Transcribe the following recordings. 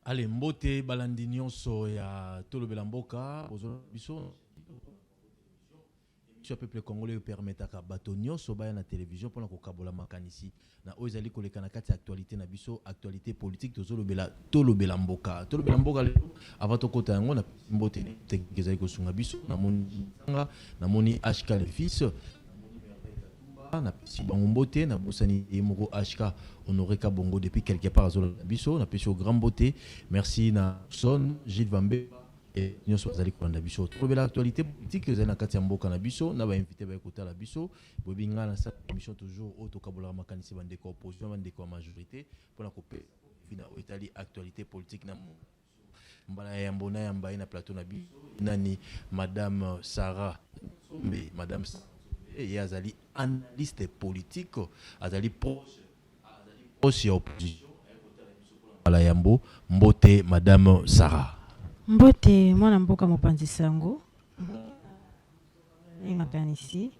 Allez, mbote balandi nyonso ya tolo belamboka bozo biso sur peuple congolais permettre ka bato nyonso baya na télévision pour na kokabola makanisi na oyezali koleka na kati actualité na biso actualité politique tolo belamboka avant to kota yango na mbote te kezali ko sunga biso na moni HK le fils na pesi bango na bosani moko HK honoré Kabongo depuis quelque part azolo biso na pesi au grand beauté merci na son Gilles Vambe et nous sommes allés kolanda biso to l'actualité politique zana kati ya mboka na biso na ba invité ba ekota la biso bobinga na sa émission toujours auto kabola makanisi bande ko opposition bande ko majorité pour la couper fina Italie actualité politique na mbala ya mbona ya mbaye na plateau na biso nani madame Sarah mais madame et azali analyste politique azali proche ya opposition ala yambo mbote madame Sarah mbote mwana mboka mopanzi sango makanisi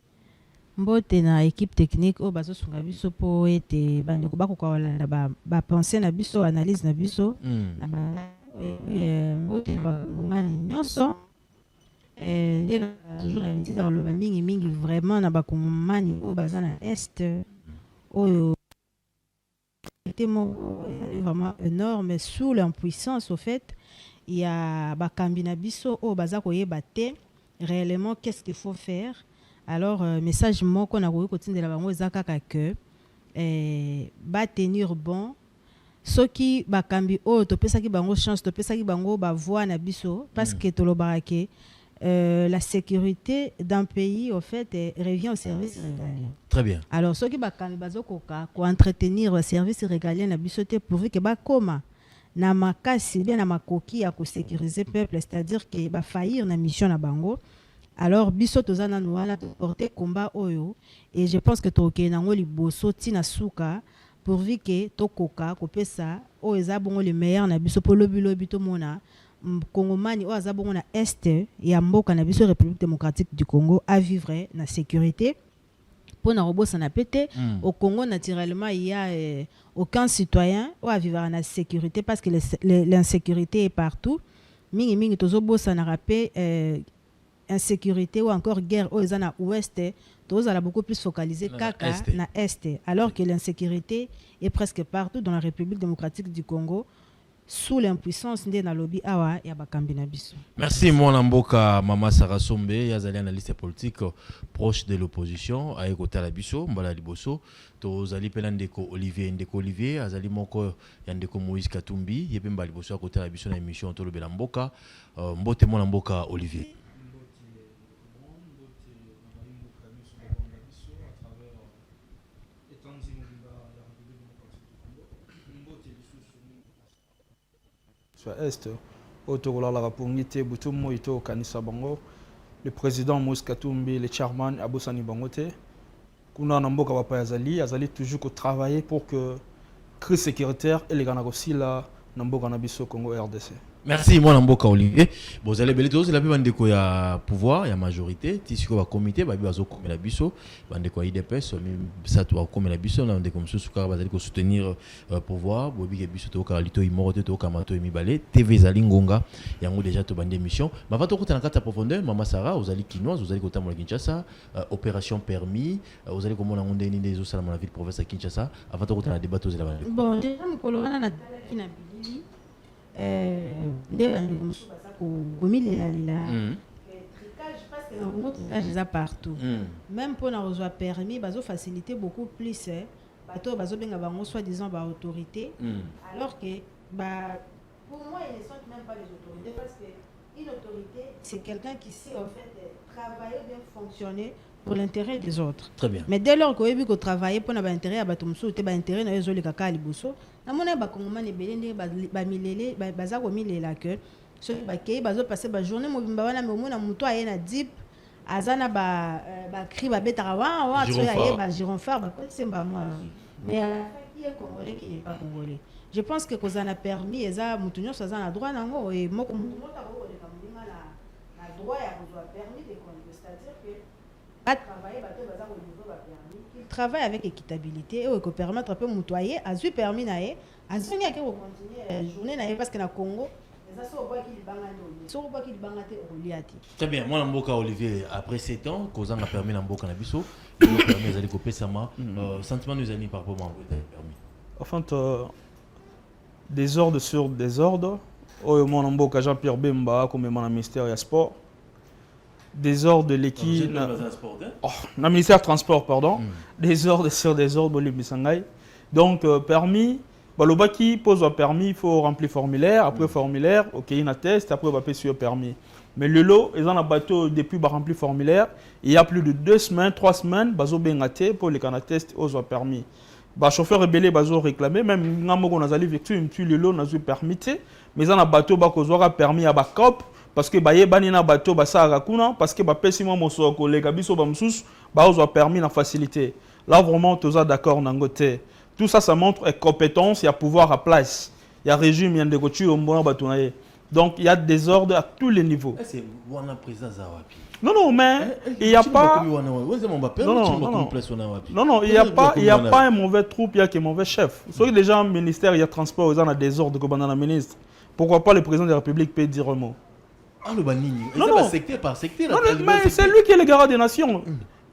mbote na équipe technique o bazo sunga biso po ete bande ko bakoka wala ba penser na biso analyse na biso mbote ba ngani nyonso dans le mingi vraiment na bakongomani o bazana est oyo était vraiment énorme sous l'impuissance au fait il y a bakambi na biso o baza koyeba te réellement qu'est-ce qu'il faut faire alors message moko na koyi kotindela bango ezaka que ba tenir bon soki bakambi o topesaki bango chance topesaki bango ba voix na biso parce que tolobaka ke la sécurité d'un pays, au fait, revient au service régalien. Très bien. Alors, ceux qui vont entretenir le service régalien, pourvu que koma na makasi bien na makoki à sécuriser le peuple, c'est-à-dire que va faillir na mission na bango. Alors, biso tozana nouala porter combat oyo et je pense que toke na ngoli boso tina suka pourvu que tokoka kopesa o eza bongo le meilleur na biso polo bito mona. Congomani o azabongo na est ya mboka na biso République démocratique du Congo à vivre na sécurité pour na robosa na pété au Congo naturellement il y a aucun citoyen ou à vivre na sécurité parce que l'insécurité est partout mingi tozo bosa na rapé insécurité ou encore guerre au na ouest tozo la beaucoup plus focalisé kaka na est alors que l'insécurité est presque partout dans la République démocratique du Congo sous l'impuissance de na lobby awa ya bakambi na biso. Merci mon mboka mama Sarah Sombe yazali analyste politique proche de l'opposition a ekota la biso mbala liboso to zali pela ndeko Olivier azali moko ya ndeko Moïse Katumbi yepe mbala liboso akota la biso na émission to lobela mboka mbote mon mboka Olivier. Est autorola pongite butumo ito kanisa bango le président Moïse Katumbi le chairman Abosani Bangote kuna na mboka papa azali toujours ko travailler pour que crise sécuritaire et les gana kosila na mboka na biso Congo RDC. Merci mon mboka Olivier. Vous allez belé tous la bandeko ya pouvoir ya majorité tisiko ba comité ba bazo komela biso bandeko IDPS même ça to komela biso na ndeko msusu ka bazali ko soutenir pouvoir bobi ke biso to ka lito imorote to ka mato mibale TV zali ngonga yango déjà to bande émission ma va to kota na kata profondeur mama Sarah vous allez kinoise vous allez kota mo Kinshasa opération permis vous allez komona ngonde ni des osala na ville province à Kinshasa avant to kota na débat to zela bon déjà mkolona na kina bili partout. Même pour nous avoir permis, ils ont facilité beaucoup plus. Bateau, soi-disant autorité. Alors que, pour moi, ils ne sont même pas les autorités parce qu'une autorité, c'est quelqu'un qui sait en fait travailler bien fonctionner pour l'intérêt des autres. Très bien. Mais dès lors qu'on travaille pour l'intérêt à Batumso, tu as intérêt à les kaka liboso. Na mona ba kongomani belende ba milele baza ko milela que ceux qui bazo passer ba journée mobimba wana me mona muto ayena dip azana ba cri ba betara wa tu aye ba gironphare ba semba moi mais qui est congolais qui n'est pas congolais. Je pense que kozana permis eza mutu nyonso azana droit nango et moko mutu mota ko le kamlinga na droit ya kozwa permis de conduire, c'est-à-dire que pas travailler bato baza ko niveau ba permis travaille avec équitabilité et que permettre un peu mutoyer a eu permis naé azongi ake continuer journée na parce que na Congo ça so ba ki libanga ndo so ba ki libanga te oliati. Très bien, moi Mboka Olivier après 7 ans causant a permis na Mboka na biso il a permis d'aller couper sama sentiment nous ani par rapport à permis. Enfin désordre sur désordre au mon Mboka Jean-Pierre Bemba comme mon ministère des sports désordre de l'équipe na ministère transport pardon désordre sur désordre bolibisangai donc permis balobaki pose un permis il faut remplir formulaire après formulaire OK il y a un test après on va payer sur permis mais le lot ils ont un bateau depuis ba remplir formulaire il y a plus de 2 semaines 3 semaines bazo bengate pour les canat test aux permis ba chauffeur rebelle bazo réclamer même ngamoko nazali victime tu le lot nazo permis mais ils ont un bateau ba kozwaka permis à ba cop parce que baye bani na bateau ba sara kuna parce que ba pesimo mosoko les kabiso ba msus ba ozo permis na facilité là vraiment tous d'accord nangote. Tout ça, ça montre compétence, il y a pouvoir à place. Il y a régime, il y a des coutumes au moins. Donc, il y a des ordres à tous les niveaux. C'est Wana président Zawapi. Non, mais il n'y a pas... Non, il n'y a pas un mauvais troupe, il y a qu'un mauvais chef. Soit déjà, le ministère, il y a transport, il y a des ordres comme dans le ministre. Pourquoi pas le président de la République peut dire un mot? Ah, le banini. Non, secteur par secteur. Non, mais c'est lui qui est le garant des nations.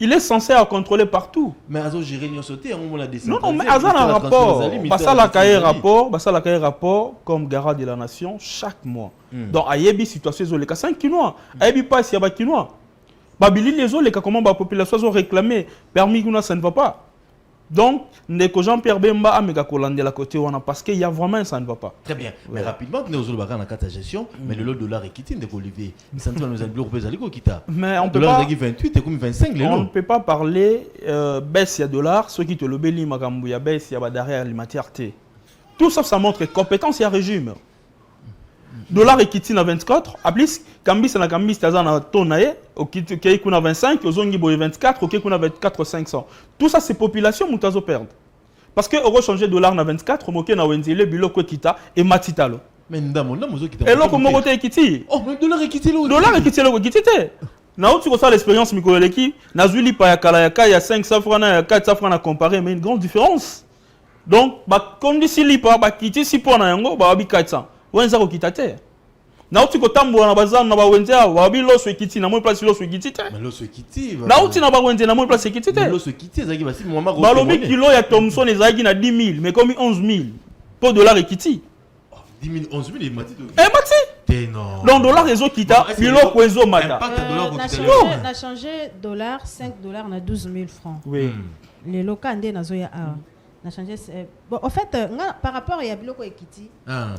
Il est censé contrôler partout. Mais Azo gérer l'union sauté, on l'a décidé. Non, mais Azo a un rapport. Bassa la cahier rapport comme garant de la nation chaque mois. Donc, il y a des situations où les cas 5 Kinois. Il y a pas si il y a Kinois. Babili les autres, les cas comment la population ont réclamé permis que ça ne va pas. Donc, Ndeko Jean-Pierre Bemba a méga collandé la côté où on a parce qu'il y a vraiment ça ne va pas. Très bien. Mais rapidement, nous avons dans la carte de gestion, mais le lot de dollar est quitté Ndeko Olivier. Mais on peut pas 28 et comme 25 on ne peut pas parler baisse il y a dollar, ceux qui te le béli makambu ya baisse il y a derrière alimentaire T. Tout ça ça montre compétence et régime. Dollar est quitté à 24, à plus Kambi c'est la Kambi c'est à tonaye, au qui kuna 25, au zongi boy 24, au qui kuna 24 500. Tout ça c'est population mutazo perdre. Parce que euro changer dollar na 24, moké na wenzile biloko kita et matitalo. Mais ndamo mozo kita. Et loko mokote est quitté. Oh, mais dollar est quitté lo. Dollar est quitté lo quitté. Na outi ko ça l'expérience mikolo leki, na zuli pa ya kala ya ka ya 500 francs na 400 francs à comparer mais une grande différence. Donc ba condition li pa ba quitté si pour na yango ba bi 400. Wenza ko kitate. Na uti ko tambola na bazana na ba wenza wa bi lo so ekiti na mo place lo so ekiti te. Mais lo so ekiti. Na uti na ba wenza na mo place ekiti te. Lo so ekiti ezaki basi mwamba ko. Ba lobi kilo ya Thomson ezaki na 10 000 mais comme 11 000 pour dollar ekiti. 10 000 11 000 et mati. Mati. Non. Donc dollar ezo kita bilo ko ezo mata. Na changé dollar 5 dollars na 12 000 francs. Oui. Les locaux na zo ya a changé. Bon, en fait, par rapport à Yabiloko Ekiti,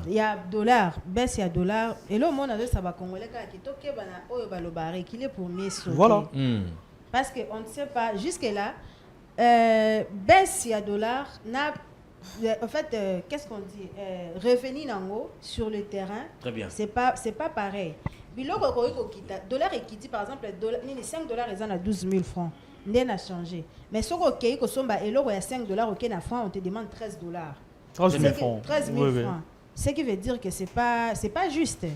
il y a dollar, baisse il y a dollar, et là, on a deux sabbats congolais qui toquent au balobare, qui est pour mieux sauter. Voilà. Parce qu'on ne sait pas, jusque-là, baisse il y a dollar, en fait, qu'est-ce qu'on dit revenu nango sur le terrain. Très bien. C'est pas pareil. Biloko dollar Ekiti, par exemple, 5 dollars, ils en ont 12 000 francs. N'a a changé. Mais si on a 5 dollars au Kenya franc, on te demande 13 dollars. 13 000 francs. 13 000 francs. Ce qui veut dire que c'est pas juste.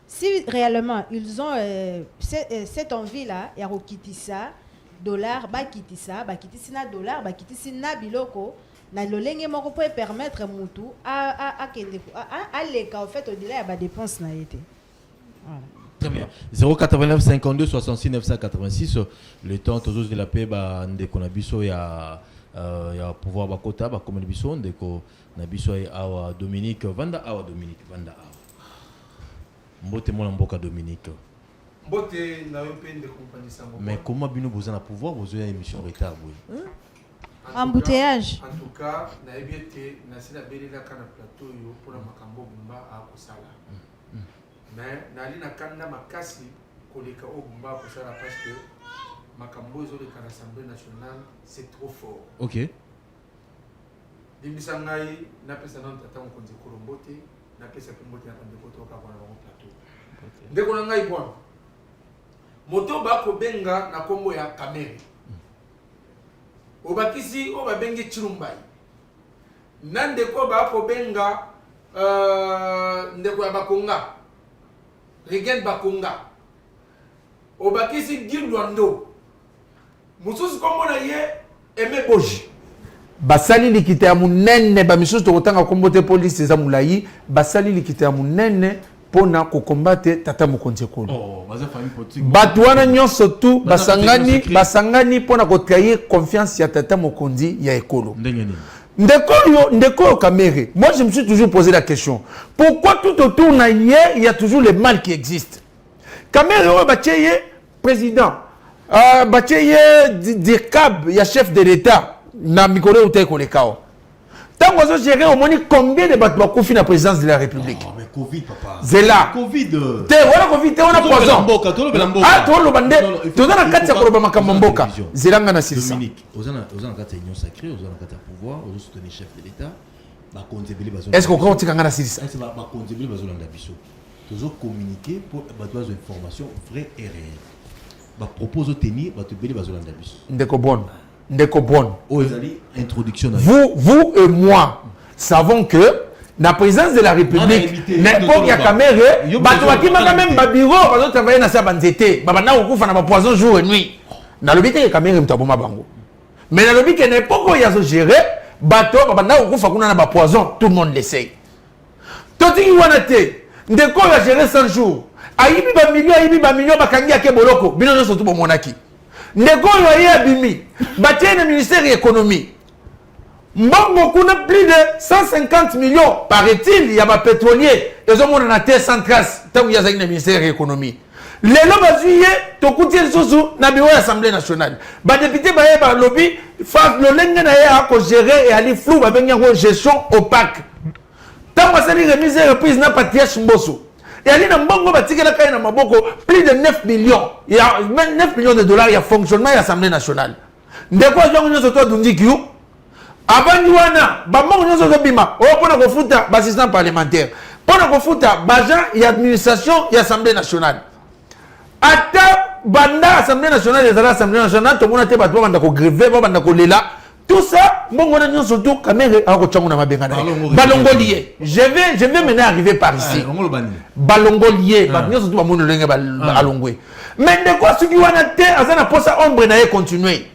Si réellement ils ont cette envie-là, il y a ça, dollar, bah quitter ça, dollar, bah quitter na biloko, na lolenge moko peut permettre mutu à l'écart en fait au-delà il y a des dépenses na été. Voilà. Très bien. 089 52 66 986. Le temps toujours de la paix, ndeko na biso ya pouvoir bakota ba comme biso ndeko na biso awa Dominique Vanda awa Dominique Vanda awa. Mbote mona mboka Dominique. Mbote na mpe ndeko compagnie sango. Mais comment bino boza na pouvoir boza ya émission retard boy. Embouteillage. En tout cas, na ebiete na sila belela kana plateau yo pour la makambo bumba a kosala. Mais nali na kanda makasi koleka obumba pour ça parce que makambo zo de l'Assemblée nationale c'est trop fort. OK. Dimisa ngai na pesa non tata on konzi kolombote na pesa pombote na ndeko to ka bana ba plateau. Ndeko na ngai bwana. Moto ba ko benga na kombo ya Kamere. Obakisi obabengi Chirumbai. Nandeko ba ko benga ndeko ya Bakonga. Regen Bakonga. Obakisi Gilwando. Mususu kombo na ye Aimé Boji. basali likite ya munene bamisusu tokotanga kombote police eza mulayi basali likite ya munene pona kokombate tata mokonzi ekolo bato wana nyonso tu basangani pona kotrahir confiance ya tata mokonzi ya ekolo ndeko Kamere. Moi je me suis toujours posé la question, pourquoi tout autour na il y a toujours le mal qui existe. Kamere batcheye président batcheye dirkab ya chef de l'état na mikolo utai kolekao. Tant qu'on a géré, on a combien de bâtiments confiés à la présidence de la République? Oh, mais Covid, papa. C'est là. Covid. Voilà, Covid, on a poison. Ah, tu as le bandé. Tu as la carte de Makamamboka. C'est là, on a Dominique, on a la carte de l'Union sacrée, on a la carte de pouvoir, on a soutenir chef de l'État. Est-ce qu'on compte qu'on a Sirisa? Est-ce qu'on va contribuer à l'Ambiso? Nous avons communiqué pour avoir des informations vraies et réelles. Nous proposons de tenir, nous avons besoin de l'Ambiso. Ndeko bon. Ndeko bon. Introduction. Vous et moi savons que la présidence de la République, n'importe qui a caméra, qui m'a même babiro, parce que travailler dans sa banzete, babana ou kufa na poison jour et nuit. Na lobby que caméra mtaboma bango. Mais na lobby que n'importe quoi y a géré, bateau babana ou kufa kuna na poison, tout le monde l'essaye. Toti wanate, ndeko a géré 100 jours. Ayibi ba million bakangi ake boloko, bino surtout bon monaki. Ndeko yoye abimi, batie le ministère de l'économie. Mbongo kuna plus de 150 millions, paraît-il, il y a des pétroliers. Ils ont mon terre sans trace, tant qu'il y a le ministère de l'économie. Les lobes juillet, to kuti sousou, na bureau de l'Assemblée nationale. Ba député ba lobby, fa le lenge na ya ko gérer et aller flou ba benga ko gestion opaque. Tant que ça les remise et reprise na patièche mboso. Et ali na mbongo batikela kai na maboko plus de 9 millions. Il y a 9 millions de dollars, il y a fonctionnement de l'Assemblée nationale. Ndeko jongo nyoso to dundikiu. Avant wana, ba mbongo nyoso to bima. O pona ko futa ba assistant parlementaire. Pona ko futa ba agent et administration de l'Assemblée nationale. Ata banda Assemblée nationale et l'Assemblée nationale to mona te ba to banda ko grever, ba banda ko lela. Tout ça, bon, on a surtout caméra à Balongolier. Je vais maintenant arriver par ici. Balongolier. Surtout Balongolier. Mais de quoi ce qui va être, à posa ombre n'a continué.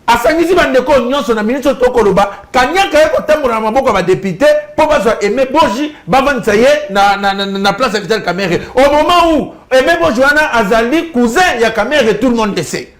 À Sangizi Bandeko, Nyon, son ministre Tokoloba, Kanyaka est au temple de Maboko va député, pour pas aimer Boji, Bavansaye, na place à Vital Caméra. Au moment où Aimé Bojoana Azali, cousin, il y a caméra et tout le monde le sait.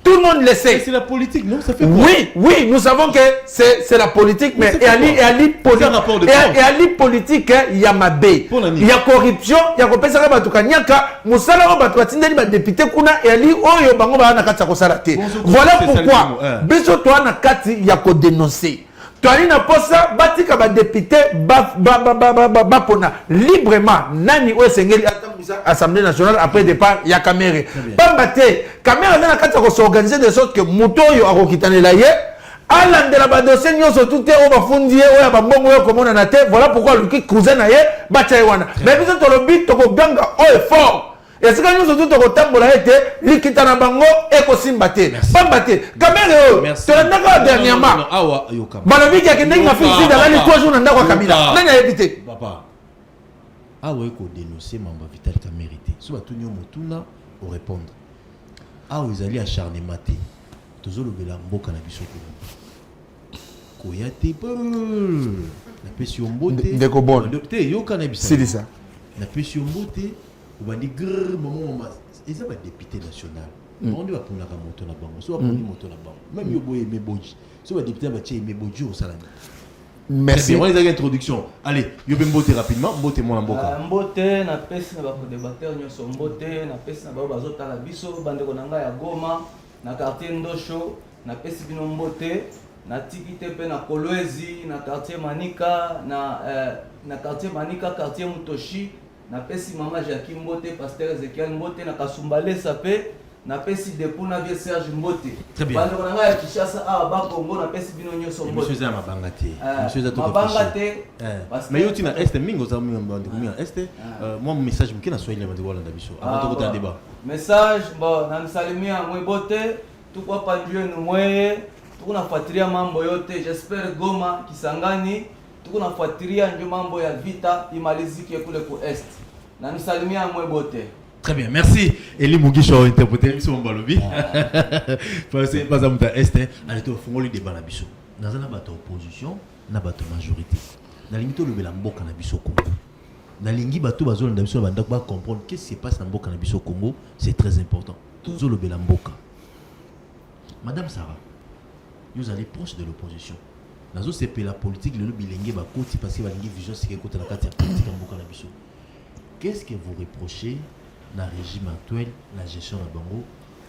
Tout le monde le sait. C'est la politique, non? Ça fait quoi? Oui, nous savons que c'est la politique, mais il y a les politique, il y a Mabé, il y a corruption, il y a Kopesa Batukanyaka, Moussala Batouatindeli député Kuna, et Ali Oyo Bango Banakata Kosalate. Voilà pourquoi, Biso Toana Kati, il y a qu'à dénoncer. Toani na posa, Batika ba député, Bapona, librement, Nani Oesengeli, Assemblée nationale après départ il y a caméra pambate caméra na kata ko s'organiser de sorte que mutoyo akokitanela ye alandela ba dossier nyoso tout est on va fundier oya ba mbongo yo komona na te. Voilà pourquoi le cousin na ye bacha wana mais biso to lobi to ko banga o effort et ce que nous surtout to tambola été likitana bango e ko simbate pambate caméra to ndaka dernièrement awa yoka balobi ki akende na fisi dans les 3 jours na ndako kabila nani a évité papa. Ah ouais, qu'on dénoncer Mamba Vital qui a mérité. Soit tout le monde au répondre. Ah vous allez acharnement. Toujours le belambo cannabis au Koyate la pression beauté. Ndeko bon. Yo cannabis. C'est ça. La pression beauté. On va dire grrr maman. Et ça va député national. On doit prendre la moto na bango. Soit prendre moto na bango. Même yo boye me boji. Soit député va tirer me boji au salami. Merci. On les a une introduction. Allez, yo ben mbote rapidement, mbote mon mboka. Mbote na pesi na ba débatteur nyoso mbote na pesi na ba bazota la biso bande ko nanga ya Goma na quartier Ndosho na pesi bino mbote na tikite pe na Kolwezi na quartier Manika na quartier Manika quartier Mutoshi na pesi mama Jackie mbote pasteur Ezekiel mbote na Kasumbale sape na pesi depuna vie Serge Mbote. Très bien. Bande ko nanga ya Kishasa a ba Kongo na pesi bino nyoso mbote. Monsieur Zama Bangate. Monsieur Zato Mabangate. Mais yo tina este mingo za mingo este. Moi message mkina Swahili bande wala ndabiso. Avant de débat. Message bon na msalimia mwibote tukwa panjue numweye tukunafuatilia mambo yote. J'espère Goma Kisangani tukunafuatilia ndio mambo ya vita imalizike kule ku est. Na msalimia mwibote. Très bien, merci. Eli Mugisho interprété l'émission Mbalobi. Parce que pas à Est, allez, tu vas faire le débat là-bas. dans la opposition na bato majorité na limite le belamboka na biso Congo na lingi bato bazolo na biso banda ba comprendre qu'est-ce qui se passe na mboka na biso Congo, c'est très important toujours le belamboka. Madame Sarah, vous allez proche de l'opposition nazo c'est la politique le bilenge ba koti parce que ba lingi vision c'est côté la carte politique en mboka na biso. Qu'est-ce que vous reprochez dans le régime actuel la gestion de bango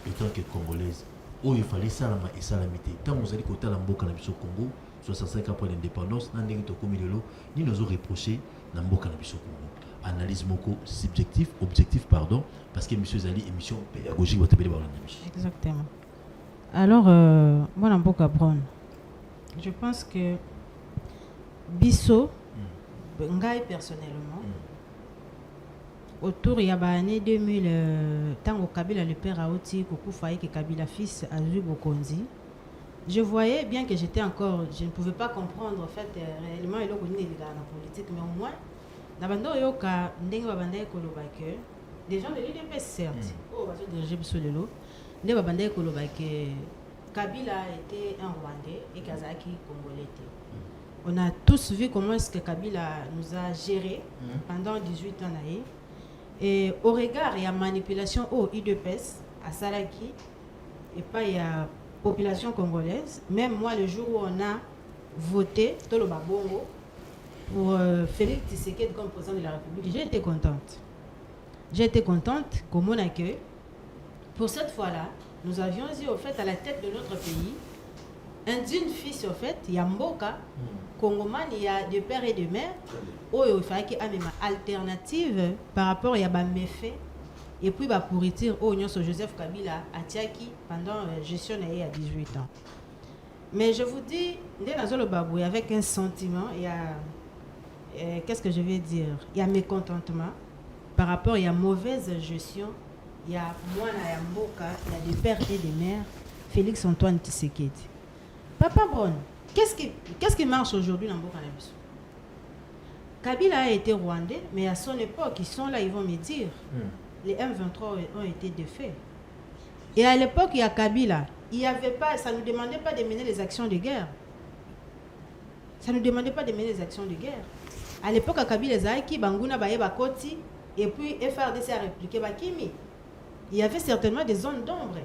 étant que congolaise où il fallait ça et ça la mité tant vous allez côté la mboka na biso Congo 65 ans après l'indépendance na ndenge to komi lelo ni nous reproché na mboka na biso Congo analyse moko subjectif objectif pardon parce que monsieur Zali émission pédagogique va tebele ba exactement. Alors moi na mboka Brown je pense que biso ngai personnellement autour il y a l'année 2000 tango Kabila le père Aoti Kokufa et Kabila fils Azui Bokonzi. Je voyais bien que j'étais encore, je ne pouvais pas comprendre en fait réellement et là on est dans la politique, mais au moins dans bando yoka ndenge babanda ekoloba que des gens de l'UDP certes oh bazo diriger biso lelo ndenge babanda ekoloba que Kabila était un Rwandais et Kazaki congolais. On a tous vu comment est-ce que Kabila nous a géré pendant 18 ans naïe. Et au regard il y a manipulation au IDPS à Salaki et pas il y a population congolaise. Même moi, le jour où on a voté Tolo Babongo pour Félix Tshisekedi comme président de la République, j'ai été contente. J'ai été contente comme on accueille. Pour cette fois-là, nous avions dit au fait à la tête de notre pays un digne fils au fait, il y a Mboka, Congoman, il y a de père et de mère. Oh, il fallait qu'il y ait une alternative par rapport à des méfaits. Et puis, pour retirer Joseph Kabila à Tiaki pendant la gestion il y a 18 ans. Mais je vous dis, avec un sentiment, il y a, qu'est-ce que je vais dire? Il y a mécontentement par rapport à la mauvaise gestion. Il y a moi, il y a Mboka, il y a des pères et des mères, Félix Antoine Tshisekedi. Papa Brown, qu'est-ce qui marche aujourd'hui dans Mboka Nabiso? Kabila a été rwandais, mais à son époque, ils sont là, ils vont me dire. Les M23 ont été défaits. Et à l'époque, il y a Kabila. Il y avait pas, ça ne nous demandait pas de mener les actions de guerre. Ça ne nous demandait pas de mener les actions de guerre. À l'époque, à Kabila, Zaki, Banguna, Baeba, Koti, et puis FRDC a répliqué Bakimi. Il y avait certainement des zones d'ombre.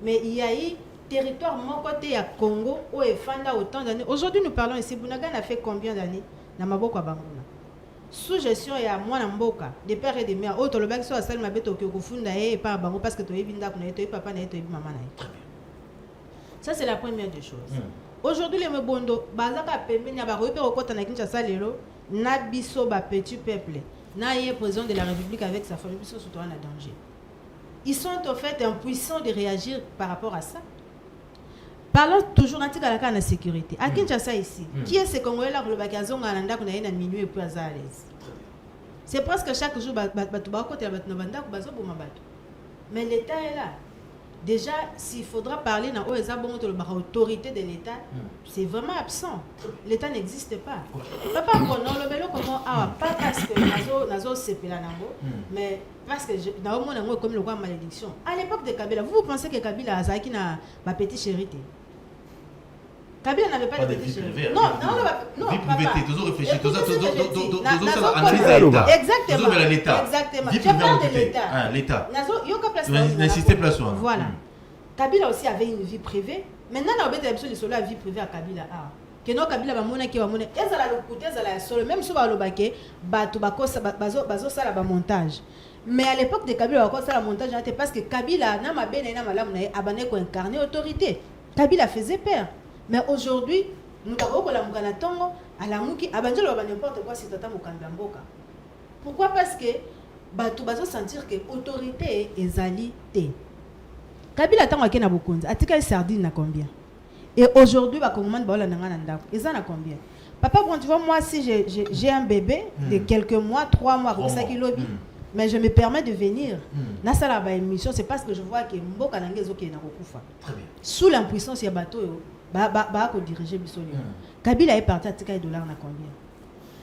Mais il y a eu territoire, mon côté, à Congo, où il fanda autant d'années. Aujourd'hui, nous parlons ici. Bounagan a fait combien d'années dans Maboko à Banguna? Sous gestion il y a moi Mboka des pères et des mères autres le bac soit salle ma bête au kofunda et pas bango parce que tu es binda kuna tu es papa na tu es maman na. Ça c'est la première des choses. Aujourd'hui les mebondo bazaka pembe na ba repé au kota na Kinshasa lelo na biso ba petit peuple na yé président de la République avec sa famille biso surtout en danger. Ils sont en fait impuissants de réagir par rapport à ça. Parlons toujours de la sécurité. À Kinshasa ici, qui est ce Congolais là qui a un minuit et puis à l'aise? C'est presque chaque jour, mais l'État est là. Déjà, s'il faudra parler dans l'autorité de l'État, c'est vraiment absent. L'État n'existe pas. Papa, pas parce que Nazo c'est mais parce que nous comme le roi malédiction. À l'époque de Kabila, vous pensez que Kabila a une petite chérité? Kabila n'avait pas de vie privée. Non, vie privée, toujours réfléchir, toujours analyser l'État. Exactement. Je parle de l'État. L'État. N'insistez pas sur. Voilà. Kabila aussi avait une vie privée. Maintenant, on a besoin de la vie privée à Kabila. Que non, Kabila va monter, ezala lokuté, ezala solo, même si on va le baquer, bazo sala ba montage. Mais à l'époque de Kabila, on a fait le montage parce que Kabila n'a pas bien incarné autorité. Kabila faisait peur. Mais aujourd'hui, nous avons à la mouki, à n'importe quoi si tu as Mboka. Pourquoi? Parce que tu vas sentir que l'autorité est zalité. Kabila a été Bokonzi, a sardine à combien? Et aujourd'hui, ils en a combien? Papa, bon, tu vois, moi, si j'ai un bébé de quelques mois, 3 mois, comme ça, mais je me permets de venir. Dans la émission, c'est parce que je vois que Mboka Nangezo qui est Très bien. Sous l'impuissance, il y a bateau. Diriger Bissoli. Kabila est parti à $10 na combien?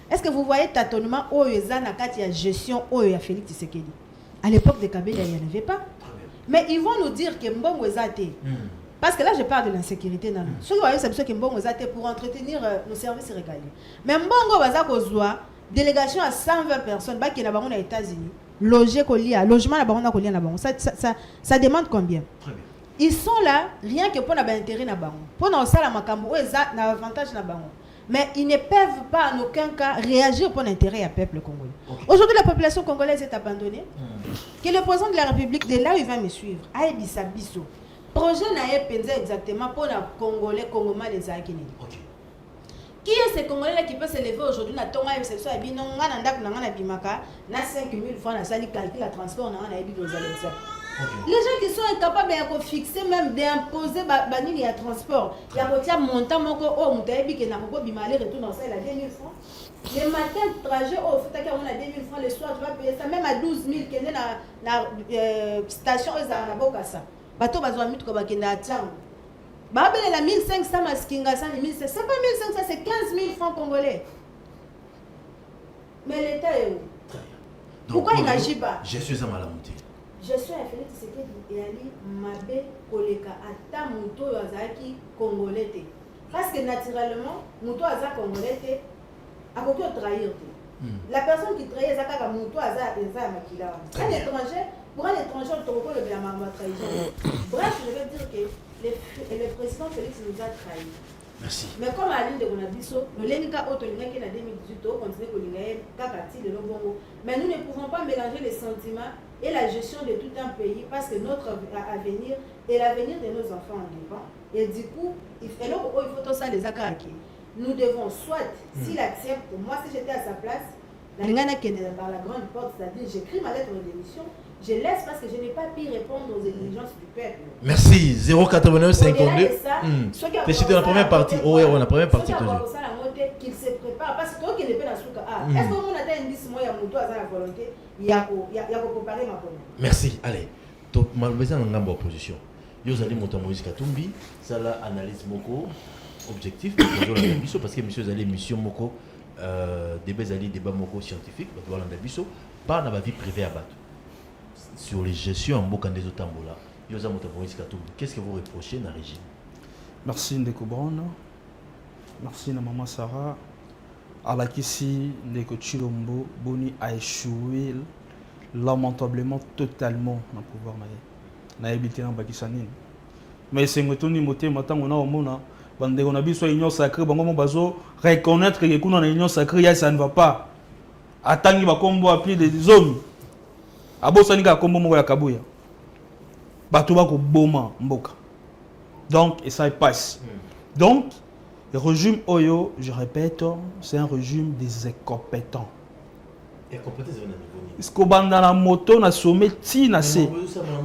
Est-ce que vous voyez tâtonnement où il y a gestion où il y a Félix Tshisekedi? À l'époque de Kabila, il n'y en avait pas. Mais ils vont nous dire que Mbongo Ezate. Parce que là, je parle de l'insécurité. Ce qui va c'est que Mbongo Zate pour entretenir nos services régaliens. Mais Mbongo Bazakozwa, délégation à 120 personnes, qui est aux États-Unis, logé logement ça demande combien? Très bien. Ils sont là, rien que pour l'intérêt na bango. Pour nous ça la makambo, ils ont un avantage na bango. Mais ils ne peuvent pas en aucun cas réagir pour l'intérêt du peuple congolais. Okay. Aujourd'hui, la population congolaise est abandonnée. Que le président de la République, de là où il va me suivre, Aïbissa Bisso, projet n'a pas exactement pour les Congolais, Congolais les Akini. Okay. Qui est ce Congolais qui peut se lever aujourd'hui na tonga exception et bino ngana ndak na ngana bimaka na 5000 francs na sali calcul la transport na ngana ebi ça. Les gens qui sont incapables de fixer même d'imposer banini à transport. Il y a un montant moko oh mutaebi que na ko bimale retour dans ça il a 2000 francs. Le matin trajet au futaka on a 2000 francs le soir tu vas payer ça même à 12000 kende na station ezana boka ça. Bato bazwa mitu ko bakenda atang. Babele la 1500 maskinga ça 1500 c'est pas 1500 c'est 15 000 francs congolais. Mais l'État est où? Pourquoi il n'agit pas? Je suis à Malamuté. Je suis à Félix Tshisekedi Ali Mabe Koleka Ata Muto Yazaki Congolais. Parce que naturellement, Muto Aza Congolais, à côté de trahir. La personne qui trahit Zaka Muto Aza Makila. Un étranger, pour un étranger, on te reconnaît la trahison. Bref, je vais dire que le président Félix nous a trahis. Merci. Mais comme à l'île de Gonabiso, le Lénika Otolinga qui est en 2018, on continue Kolingaï, Kakati, de Lobongo. Mais nous ne pouvons pas mélanger les sentiments et la gestion de tout un pays parce que notre avenir et l'avenir de nos enfants en dépend. Et du coup, il faut tout ça les accords. Nous devons soit, s'il accepte, moi si j'étais à sa place, par la grande porte, c'est-à-dire j'écris ma lettre de démission, je laisse parce que je n'ai pas pu répondre aux exigences du peuple. Merci. 089 52. C'est la première partie. Oh, la première partie. Qu'il se prépare parce que toi qui est est-ce que mon atteint un 10 mois à mon à la volonté il y a préparer ma bonne. Merci. Allez. Donc ma besoin en gamme opposition. Yo zali monta Moïse Katumbi, ça la analyse moko objectif parce que monsieur zali mission moko débat zali débat moko scientifique donc dans biso pas dans la vie privée à battre. Sur les gestions en boka des otambola. Yo zali monta Moïse Katumbi. Qu'est-ce que vous reprochez dans le régime? Merci Ndeko Brown. Merci na maman Sarah. Alakisi Ndeko Chilombo Boni a échoué lamentablement totalement dans le pouvoir na habité en Pakistan. Mais c'est ngotoni moté matango na omona bande on a biso union sacrée bango mo bazo reconnaître que kuna na union sacrée ça ne va pas. Atangi ba kombo appli des hommes. Abosani ka kombo mo ya kabuya. Bato ba ko boma mboka. Donc et ça passe. Donc le régime Oyo, je répète, c'est un régime des incompétents. Est-ce qu'on a la moto, na sommet, ti na se.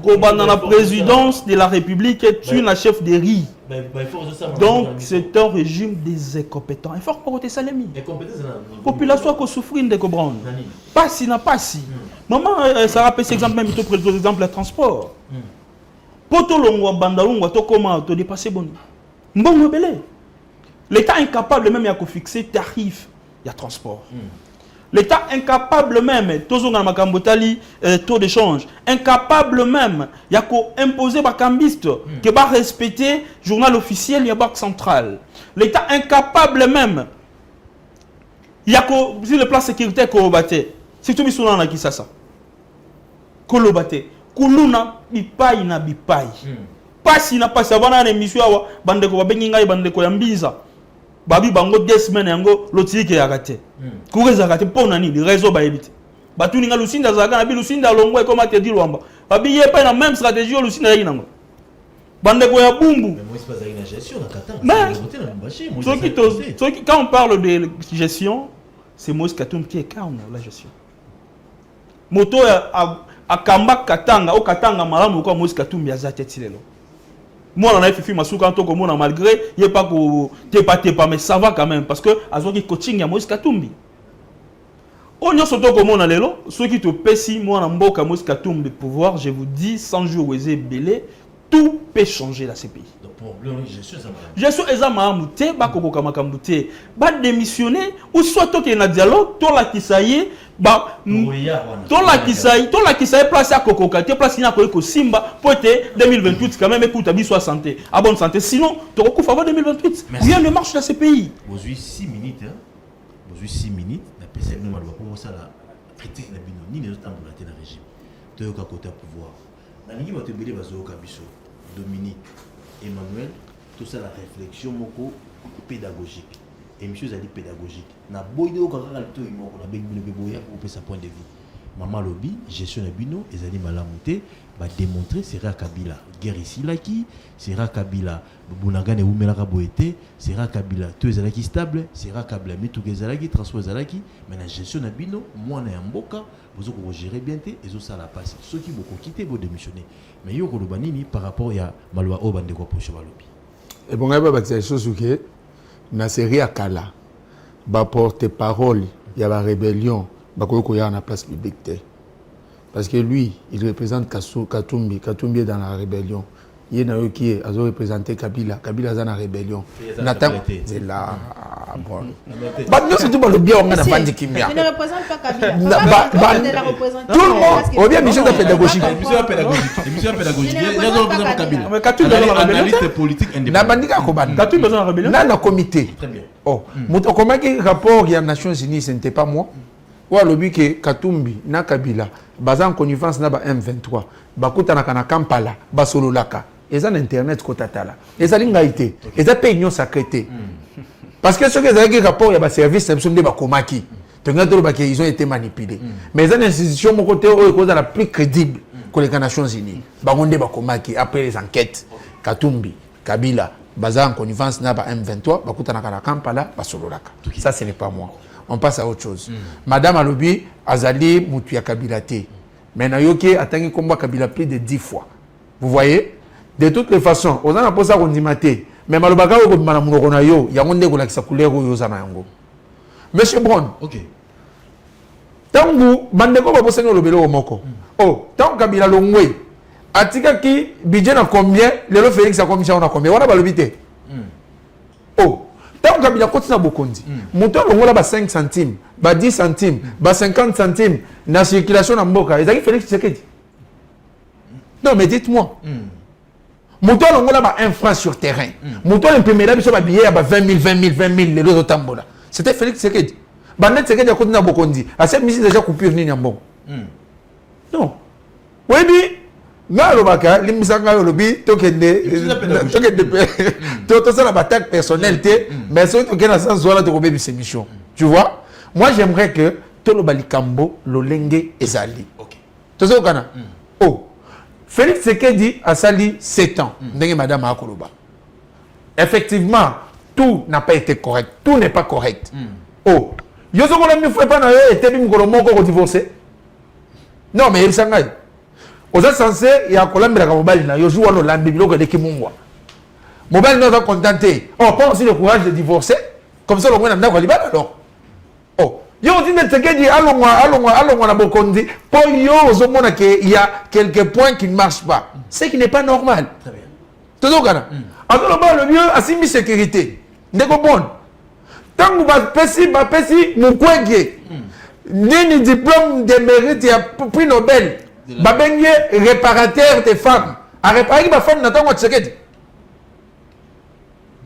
Qu'on a la présidence de la République, tu na chef de riz. Donc c'est un régime des incompétents. Il faut que ça l'ait mis. La population qui souffre de Cobran. Pas si n'a pas si. Maman, ça rappelle cet exemple même, il te prend l'exemple le transport. Poto longo bandalongo to comment to dépasser bon. Mbongo belé. L'État incapable même de fixer tarif, il y a transport. L'État incapable même, taux d'échange, incapable même, il y a imposer les cambistes, qui va respecter le journal officiel, il y a banque centrale. L'État incapable même, il y a sur le plan sécuritaire qu'on battre. C'est tout ce qui ça. Qu'on battre. Kuluna bipai na bipai. Pas si na pas ça va dans l'émission, bande ko babenga bande ko yambiza. Babi bango 2 semaines yango lotiki ya raté. Kureza raté pona ni réseau ba ebite. Batu ninga lusinda zaka na bi lusinda longwe comme te dit lwamba. Babi ye pas la même stratégie lusinda yi nango. Bande ko ya bumbu. Mais moi c'est pas une gestion na Katanga. Quand on parle de gestion, c'est Moïse Katumbi qui est calme la gestion. Moto a Kamba Katanga, au Katanga malamu ko Moïse Katumbi azateti lelo. Moi, on a fait ma souka malgré, il n'y a pas que mais ça va quand même parce que azoki coaching à Moïse Katumbi. On y a surtout comme on a l'élo, ceux qui te pèsent, moi, on a mboka Moïse Katumbi pouvoir, je vous dis, 100 jours où ils belé, tout peut changer dans ces pays. Donc, pour le je suis examen mouté, ba koko kamakamouté, ba démissionner, ou soit toi qui est dans dialogue, toi là qui ça y est, ba tola kisai place à kokoka te place ina ko simba pote 2028 quand même écoute abi soit santé à bonne santé sinon tu recouvres avant 2028 rien ne marche dans ce pays. Aujourd'hui 6 minutes hein. Aujourd'hui 6 minutes na pesa nous malwa pour ça la critique na bino ni les temps pour la régime. To yoka côté pouvoir. Na ningi ba te belé bazo ka biso Dominique Emmanuel tout ça la réflexion moko pédagogique. Et monsieur Zali pédagogique. Na boydo ka ka to imoko na bengi le boya pour sa point de vue. Maman lobby gestion na bino ezali malamuté va démontrer sera Kabila guerre ici là qui sera Kabila bunagane umela ka boete sera Kabila to ezala ki stable sera Kabila mais tout ezala ki transfert ezala ki mais la gestion na bino mwana ya mboka vous ko gérer bien té ezo ça la passe ceux qui beaucoup quitter bo démissionner mais yo ko lobanini par rapport ya malwa o bande ko poche balobi et bon ngaba ba chose que na série akala ba porte parole ya la rébellion Bakoko ya na place publique. Parce que lui, il représente Katumbi. Katumbi est dans la rébellion. Il y a un qui a représenté Kabila. Kabila est dans la rébellion. Nathan, c'est là. Bon. Nous, c'est tout le bien, on a vendu Kimia. Il ne représente pas Kabila. Tout le monde, on vient mission de pédagogie. Mission pédagogique. Il y a Kabila. Mais Katumbi est dans la rébellion. Analyste politique indépendant. Katumbi est dans la rébellion. Dans le comité. Très bien. Oh, comment que le rapport des Nations Unies, ce n'était pas moi. Wa lobi ke Katumbi na Kabila baza en connivence na ba M23 bakuta na kana Kampala basololaka eza na internet ko tatala eza lingaité eza pe union sacrée parce que ce que ezaki rapport ya ba service na bisonde ba komaki tenga tolo ba ke ils ont été manipulés mais eza une institution mo côté o ko la plus crédible que les Nations Unies bangonde ba komaki après les enquêtes Katumbi Kabila baza en connivence na ba M23 bakuta na kana Kampala basololaka ça ce n'est pas moi. On passe à autre chose. Madame Alobi, Azali, Moutuya Kabila T. Mais Nayoke a tangi combat Kabila plus de 10 fois. Vous voyez? De toutes les façons, on a posé à Ondimate. Mais Malobaka, on a Manamuronayo, Yamonde, on a sa couleur au Yozanayango. Monsieur Brown. Ok. Tangu, Bandeko va poser le vélo au Moko. Oh, tant Kabila Longwe. Atika qui, budget a combien? Le Félix a combien? On a combien? On a balobité. Oh. Tant que Kabila continue à Bokondi, montant le ba 5 centimes, ba 10 centimes, ba 50 centimes, na circulation en Mboka, et ça qui Félix Tshisekedi. Non, mais dites-moi. Montant le ba 1 franc sur terrain. Montant le premier là, il billet à 20 000, les autres tambola. C'était Félix Tshisekedi. Bandet Tshisekedi a continué à Bokondi. À cette mission déjà coupure ni Nyambon. Non. Oui, oui. Nga lobaka limisanga lobi tokende to ça la bataille personnalité mais c'est que na sans zola to kobebi ces missions tu vois moi j'aimerais que to lo balikambo lo lenge ezali OK to ça kana oh Félix Tshisekedi a sali 7 ans ndenge madame akoloba effectivement tout n'a pas été correct tout n'est pas correct oh yo zo ko la mi faut pas na yo était bi ngolo moko ko divorcer non mais il s'engage. Aux censé il y a colombe la mobile na yo joue no lambi biloko de kimungwa mobile no va contenté oh pas aussi le courage de divorcer comme ça le moins na ko libala alors oh yo dit mais Tshisekedi allons na Bokondi pour yo zo mona que il y a quelques points qui ne marchent pas c'est qui n'est pas normal très bien tout kana alors le mieux asimi sécurité ndeko bon tangu ba pesi mukwege nini diplôme de mérite ya prix Nobel Babengye réparateur des femmes. A réparer ma femme n'attend pas de Tshisekedi.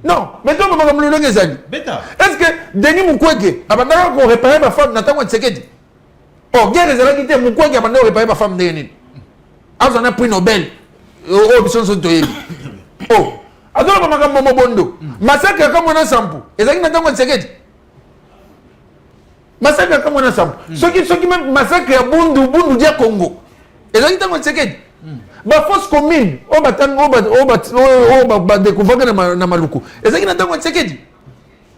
Non, mais donc on va me le donner. Est-ce que Denis Mukwege, abandonné pour réparer ma femme n'attend pas de Tshisekedi? Oh, guerre les alliés de Mukwege abandonné pour réparer ma femme Denis. Ah, on a pris Nobel. Oh, ils sont toyés. Oh, alors on va me bondo. Massacre comme on a sampu. Et ça qui n'attend pas de Tshisekedi. Massacre comme on a sampu. Ceux qui même massacre à Bundu dia Congo. Et là, il y a une fausse commune. On va découvrir dans Maluku. Et ça, il y a une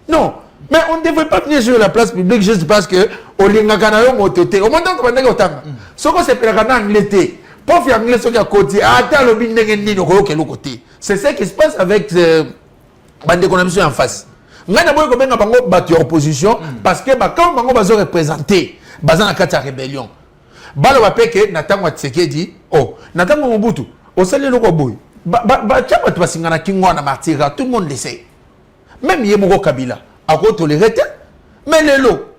non. Mais on ne devrait pas venir sur la place publique juste parce que au Lingakanayo mototé. Au moment où on est au temps. Ce qu'on s'appelle en anglais, pour faire anglais sur le côté, attends le bindeng de côté. C'est ce qui se passe avec bande économique en face. On a d'abord combien de battu opposition parce que quand on va se représenter, basé dans la rébellion. Balo wapeke natango Tshisekedi oh natango Mobutu osali loko boy ba chama tu basingana kingwa na martyra tout le monde le sait même Yemoko Kabila a ko tolérer mais lelo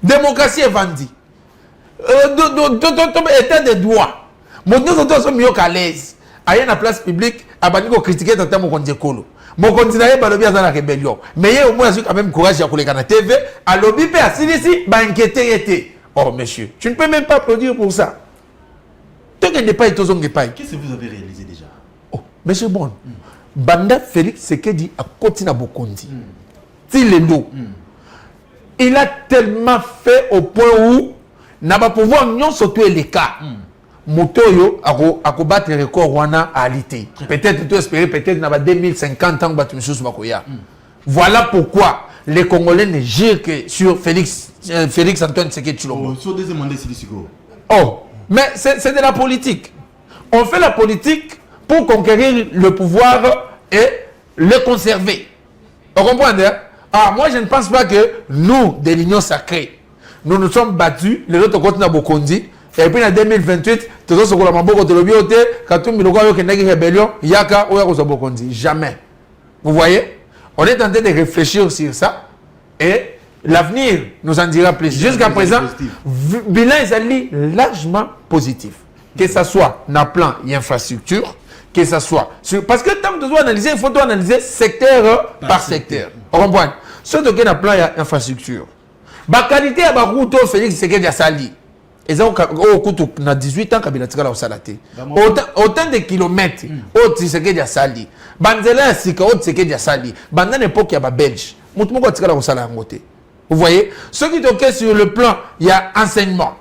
démocratie est vendue état de droit. Mon Dieu, sont mieux qu'à l'aise. Aïe na place publique, abani ko critiquer tant mon konzi kolo. Mon konzi na yeba lobby dans la rébellion. Mais il au moins quand même courage à coller na TV, à lobby pe asili ba inquiéter été. Oh monsieur, tu ne peux même pas applaudir pour ça. Tant qu'il n'est pas etozonge pas. Qu'est-ce que vous avez réalisé déjà? Oh, monsieur Bon. Banda Félix Sekedi a continué à Bokondi. Il a tellement fait au point où n'a pas pouvoir non surtout les cas. Motoyo a combattre le record Rwanda àalité. Peut-être tu espérer peut-être n'a pas 2050 ans battu monsieur Makoya. Voilà pourquoi les Congolais ne gèrent que sur Félix Antoine Sekedi Tshilombo. Sur deuxième mandat c'est oh, mais c'est de la politique. On fait la politique pour conquérir le pouvoir et le conserver. Vous comprenez? Ah, moi je ne pense pas que nous, de l'Union sacrée, nous nous sommes battus, les autres continuent à Bokondi, et puis en 2028, tous ceux qui ont beaucoup de l'obioté, quand tout le monde a une rébellion, il y a qu'à Bokondi. Jamais. Vous voyez? On est en train de réfléchir sur ça, et l'avenir nous en dira plus. Jusqu'à présent, le bilan est largement positif. Que ce soit dans le plan et infrastructure, que ce soit parce que tant que tu dois analyser, il faut analyser secteur par secteur. Vous comprenez? Surtout que dans le plan et infrastructure. La qualité de la route, Félix Sekedi a sali. Ils ont 18 ans qu'il a salati. Autant de kilomètres, autre Sekedi a sali. Banzela Sika, autre Sekedi a sali. Pendant l'époque, il y a Belge. Vous voyez? Ce qui est OK sur le plan, il y a enseignement.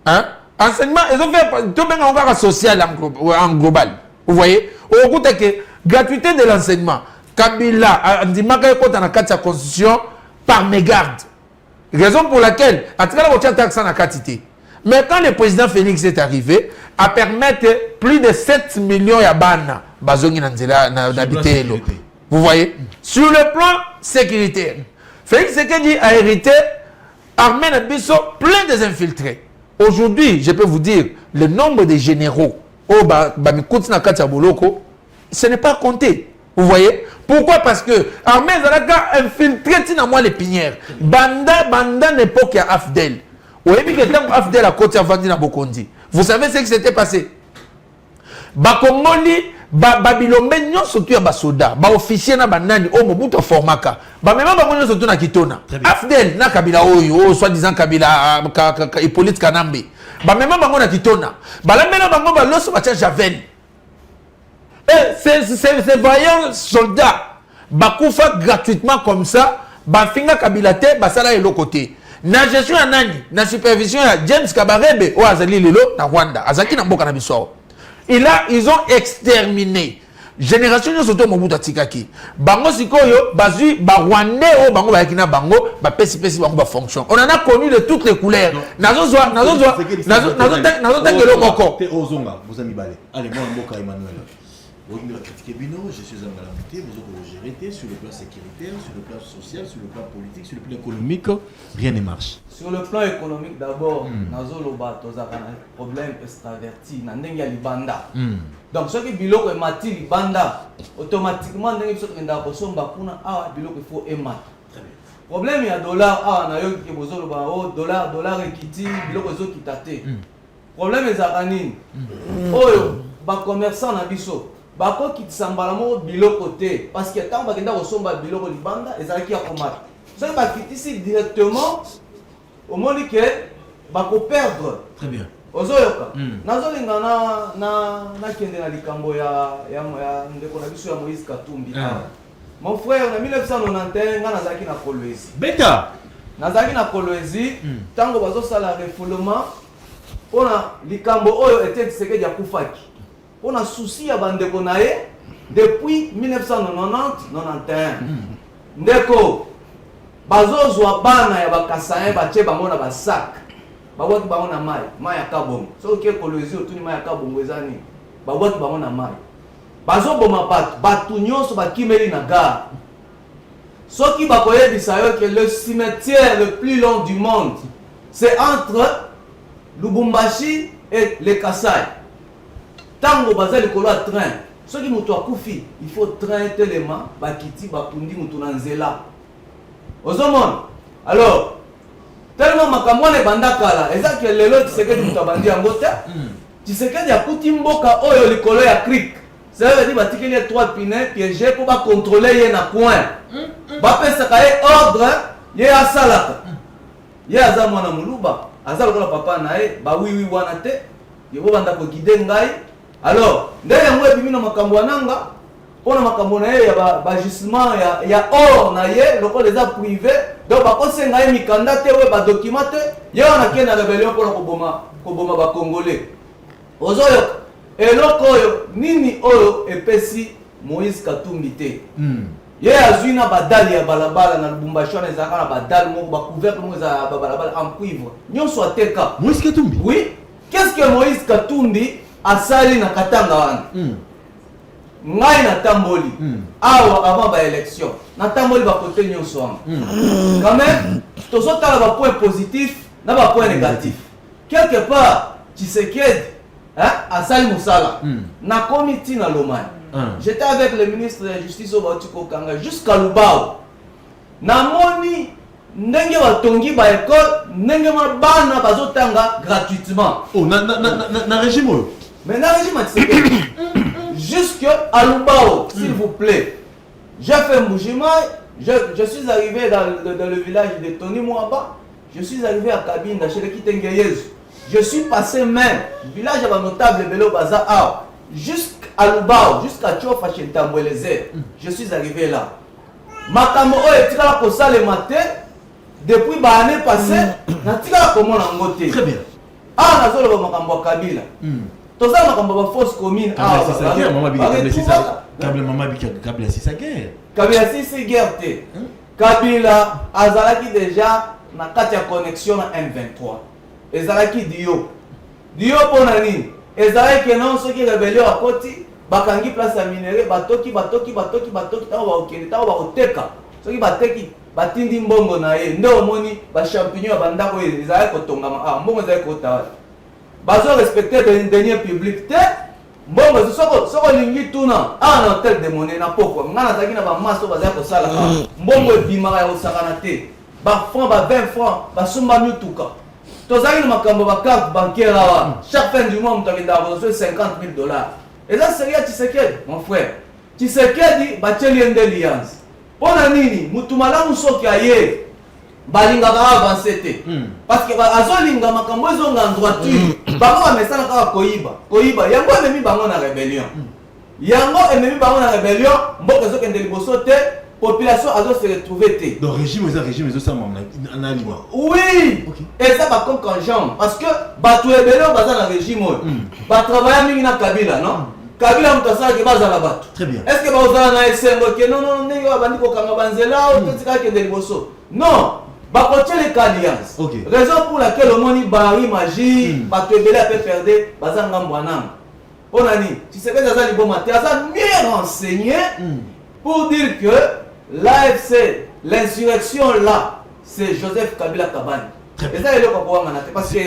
Hein? Enseignement, ils ont fait tout bien encore social en global. Vous voyez? Au coup que gratuité de l'enseignement, Kabila, on dit que dans la constitution par mégarde. Raison pour laquelle, en tout cas, on a taxe en quantité. Mais quand le président Félix est arrivé, à permettre plus de 7 millions de bana, d'habiter. Vous voyez? Sur le plan sécuritaire, Félix Sekedi a hérité armée de Bisso plein des infiltrés. Aujourd'hui, je peux vous dire, le nombre de généraux ce n'est pas compté. Vous voyez? Pourquoi? Parce que l'armée Zalaka infiltré dans moi les pinières. Banda l'époque à Afdel. Vous voyez que tant Afdel a côté Avandi na Bokondi. Vous savez ce qui s'était passé? Bakongoli, Babilombe, non surtout à Basoda, officier na banani, Mobutu formaka. Même pas surtout na Kitona. Afdel na Kabila Oyo, soi-disant Kabila, Hippolyte Kanambe. Même pas na Kitona. Balamena bango baloso bacha Javel. Ces vaillants soldats, Bakoufa gratuitement comme ça, Bafinga Kabilate, Basala et l'autre côté. Na gestion anani, na supervision à James Kabarebe, ou Azali Lilo, na Rwanda, Azaki na Mboka na Bissau. Et là, ils ont exterminé. Génération de Soto Mobutu Atikaki. Bango Sikoyo, Bazu, Rwandais, Bango Bakina Bango, Pesi Bango fonction. On en a connu de toutes les couleurs. Nazo Vous avez mis allez, moi, Mboka Emmanuel. Vous avez critiqué Bino, je suis en galamité, vous avez géré sur le plan sécuritaire, sur le plan social, sur le plan politique, sur le plan économique, rien ne marche. Sur le plan économique, d'abord, Nazo Loba, tu as un problème extraverti, Nandeng Libanda. Donc, ce qui est biloko et mati Libanda, automatiquement, Nandeng Libanda, il faut émat. Problème, il y a dollar, il y a dollar et kiti, biloko qui tate. Problème, il y a Zaganine. Oyo, commerçant na biso. Bako qui s'emballent biloko côté parce que tant que dans somba biloko libanda et ça qui a combattre. Ça va quitter ici directement au moment que bako perdre. Très bien. Ozoyoka. Nazo lingana na kende na likambo ya ndeko na biso ya Moïse Katumbi. Mon frère en 1991 nga nazaki na Kolwezi. Beta. Nazaki na Kolwezi tango bazo sala refoulement pona likambo oyo était Sekedi ya kufaki. On a souci à Bandeko Nae depuis 1990-91. Ndeko, bazo zwa bana ya bakasaye bache bango na basak. Babwaki bango na mai ya kabongo. So ke Kolwezi otuni mai ya kabongo ezani. Babwaki bango na mai. Bazo boma batu nyonso bakimeli na gare. Soki bakoyebisa yo que le cimetière le plus long du monde, c'est entre Lubumbashi et le Kasai. Tango bazali kolo a train. Ce qui mutu akufi, il faut train tellement bakiti bapundi mutu na nzela. Ozomon. Alors, tellement makambo ne bandakala eza ke lelo Tshisekedi mutabandi yango te Tshisekedi akuti mboka oyo likolo ya cric ça veut dire batikeli 3 pinets piégés pour ba contrôler ye na coin ba pesa ka ordre ye asalaka ye aza mwana muluba aza lokola papa na ye ba oui wana te ye bo banda ko guider ngai alors ndenge yango ebimi na makambo wananga pona makambo na ye ya ba justement ya or na ye lokola eza privé donc ba kosenga ye mikanda te we ba document te ye wana ke na rebellion pona koboma ba congolais ozoyo eloko oyo nini oyo epesi Moïse Katumbi te ye azwi na badali ya balabala na Lubumbashi wana ezalaka na badali moko bakouvercle moko eza balabala en cuivre nyonso ateka Moïse Katumbi oui qu'est-ce que Moïse Katumbi asali na Katanga wana ngai natamboli awa avant ba élection natamboli ba côté nyonso wana quand même tozotala ba point positif na ba point négatif quelque part Tshisekedi asali musala na comité na Lomani j'étais avec le ministre de la justice au Batiko Kanga jusqu'à Lubao namoni ndenge batongi ba école ndenge bana bazotanga gratuitement na régime mais na régime Tshisekedi jusqu'à Lubao s'il vous plaît j'ai fait Mbujima je suis arrivé dans le village de Tony Mwaba je suis arrivé à Kabinda chez le Kitengeyezu. Je suis passé même, village à notable Belo Bazar, jusqu'à Lubao, jusqu'à Tchofa chez Tamboueleze. Je suis arrivé là. Makambo est tiré pour ça le matin, depuis l'année passée, n'a tiré comment en côté. Très bien. Ah, n'a pas Makambo Kabila. Tout ça, Makambo fausse commune. Ah, c'est ça, Kabila, c'est sa guerre. Kabila, c'est sa guerre. Kabila, Azalaki déjà, n'a pas de connexion à M23. Ezalaki dio pona nini ezalaki non soki rebellion akoti bakangi place ya minere batoki tawo baokende tawo baoteka soki bateki batindi mbongo na ye nde omoni ba champignon ya bandako ezalaki kotongama mbongo ezalaki kota bazo respecter dernier public te mbongo soko lingi tuna na hotel de monnaie na poko ngana zaki na ba maso bazaki kosala mbongo ebimaka ya kosakana te ba franc ba 20 francs basumba mituka tozali na makambo ba carte bancaire là chaque fin du mois mutakenda avoir 50 000 $. Et ça c'est Tshisekedi mon frère Tshisekedi bacheli alliance pona nini mutu malamu soki aye balinga ba avancer te parce que azolinga makambo ezonga droiture bango mesana kaka koyiba yango ememi bango na rébellion mboka ezokende liboso te population a se retrouver té. Donc régime ça oui. Okay. Et ça va comme en jambe parce que bato ebele baza na régime ba travailler mingi na Kabila non Kabila mutasa ke baza la bato. Très bien. Est-ce que ba ozala na esengo ke non ndenge bandi ko kanga banzela o tika ke de liboso non ba koche les alliances. Okay. Raison pour laquelle le moni bari magie bato ebele peut perdre baza ngambo anam. Ponani tu sais que ça li bon matin ça mieux renseigné pour dire que l'AFC, l'insurrection là, c'est Joseph Kabila Kabani. Et ça, il est parce que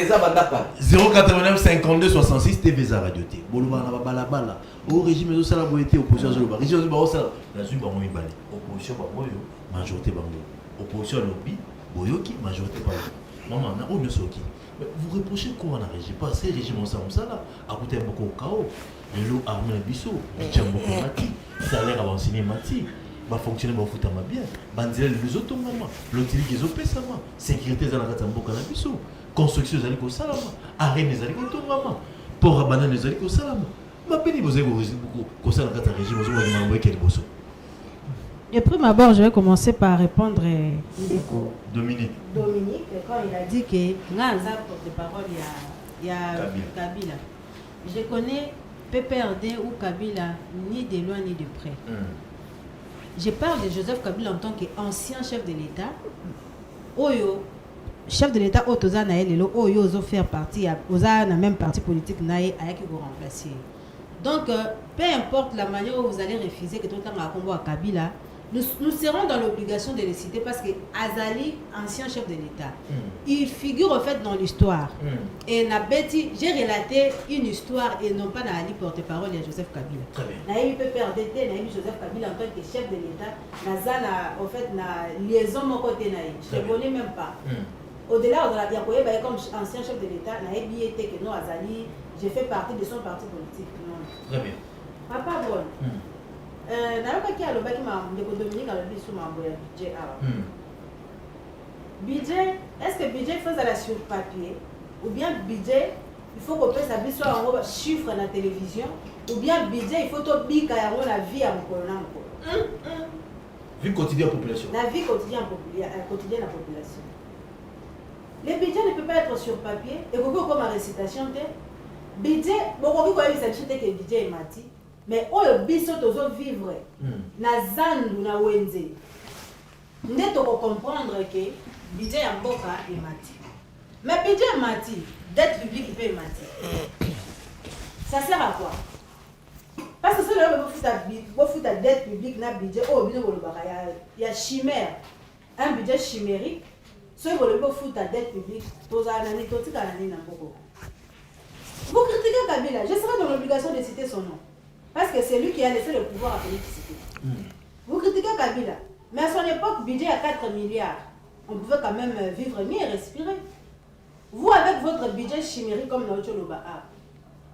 c'est 089 52 66 TVza Radio T. Boloba na balabala. Au régime de sala boité opposition de régime de sala. La suite bango mibali. Opposition bango majorité bango. Opposition lobby boyoki majorité bango. Maman na o nyosoki. Vous reprochez quoi na régime pas ces régimes ça là à côté beaucoup chaos. Les lots armés biso, Tchambo Mati, salaire avancé Mati. Va fonctionner ba futa bien banzela les autres maman l'autre qui zopé ça ma sécurité za na katambo kana biso construction za liko salama arène za liko to maman port à banane za liko salama ma peni vous avez ko ça na kata régime vous avez demandé quel bosso. De prime abord je vais commencer par répondre Dominique quand il a dit que nganza porte-parole il y a Kabila. Je connais PPRD ou Kabila ni de loin ni de près. Je parle de Joseph Kabila en tant qu'ancien chef de l'État. Oyo, chef de l'État, Otoza Naël, Oyo, Ozo faire partie, Oza na même parti politique Naël, avec qui vous remplacer. Donc, peu importe la manière où vous allez refuser que tout le temps à combat à Kabila, nous serons dans l'obligation de le citer parce que Azali, ancien chef de l'État, il figure en fait dans l'histoire. Et Nabeti, j'ai relaté une histoire et non pas Nali porte-parole à Joseph Kabila. Naïmi peut faire d'été, Naïmi Joseph Kabila en tant que chef de l'État, Nazana en fait na liaison mon côté Naïmi. Je ne connais même pas. au-delà de la Koyeba comme ancien chef de l'État, que non, Azali, j'ai fait partie de son parti politique. Non. Très bien. Papa bon. Qui a le bac de Dominique à le sur ma budget. Budget, est-ce que budget faut aller sur papier ou bien budget il faut qu'on puisse habiller sur un chiffre dans la télévision ou bien budget il faut tout bien la vie à mon colonel. Vie quotidienne de la population. La vie quotidienne de la population. Le budget ne peut pas être sur papier et beaucoup comme en récitation. Budget, beaucoup comme il s'agit que budget est mati, mais oh le biso tozo vivre na zandu na wenze. Nde to comprendre que budget ya mboka est mati. Mais budget est mati, dette publique il peut mati. Ça sert à quoi? Parce que si vous faites la dette publique, il y a chimère, un budget chimérique. Si vous faites la dette publique, vous critiquez Kabila, je serai dans l'obligation de citer son nom. Parce que c'est lui qui a laissé le pouvoir à Félix Tshisekedi. Vous critiquez Kabila, mais à son époque, budget à 4 milliards. On pouvait quand même vivre mieux et respirer. Vous, avec votre budget chimérique comme Naocholoba,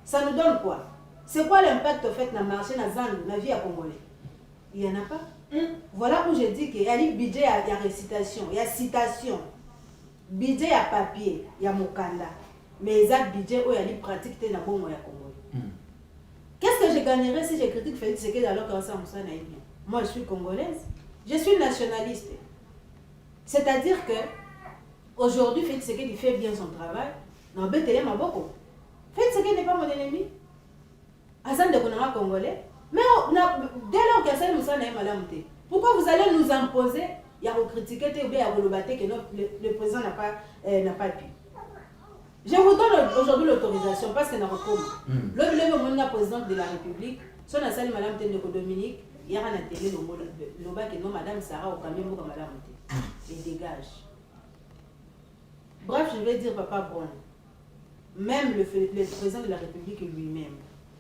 ça nous donne quoi? C'est quoi l'impact au fait dans le marché, dans la vie à Congolais? Il n'y en a pas. Voilà où je dis qu'il y a un budget, il y a récitation, il y a citation. Budget à papier, il y a Mokanda. Mais il y a budget où il y a des pratiques dans le Congolais. Qu'est-ce que je gagnerais si je critique Félix Tshisekedi alors que ça me bien? Moi, je suis congolaise. Je suis nationaliste. C'est-à-dire que aujourd'hui, Félix Tshisekedi fait bien son travail. Non, Bétélé m'a beaucoup. Félix Tshisekedi n'est pas mon ennemi. Azan de Konara congolais. Mais dès lors qu'il y a ça, nous sommes pourquoi vous allez nous imposer? Il y a critiquer ou bien que le président n'a pas pu. Je vous donne aujourd'hui l'autorisation parce que nous avons le président de la République, son assaillant Madame Tendeko Dominique, il y a un télé que non Madame Sarah au camion pour Madame T. Et dégage. Bref, je vais dire Papa Bon, même le président de la République lui-même,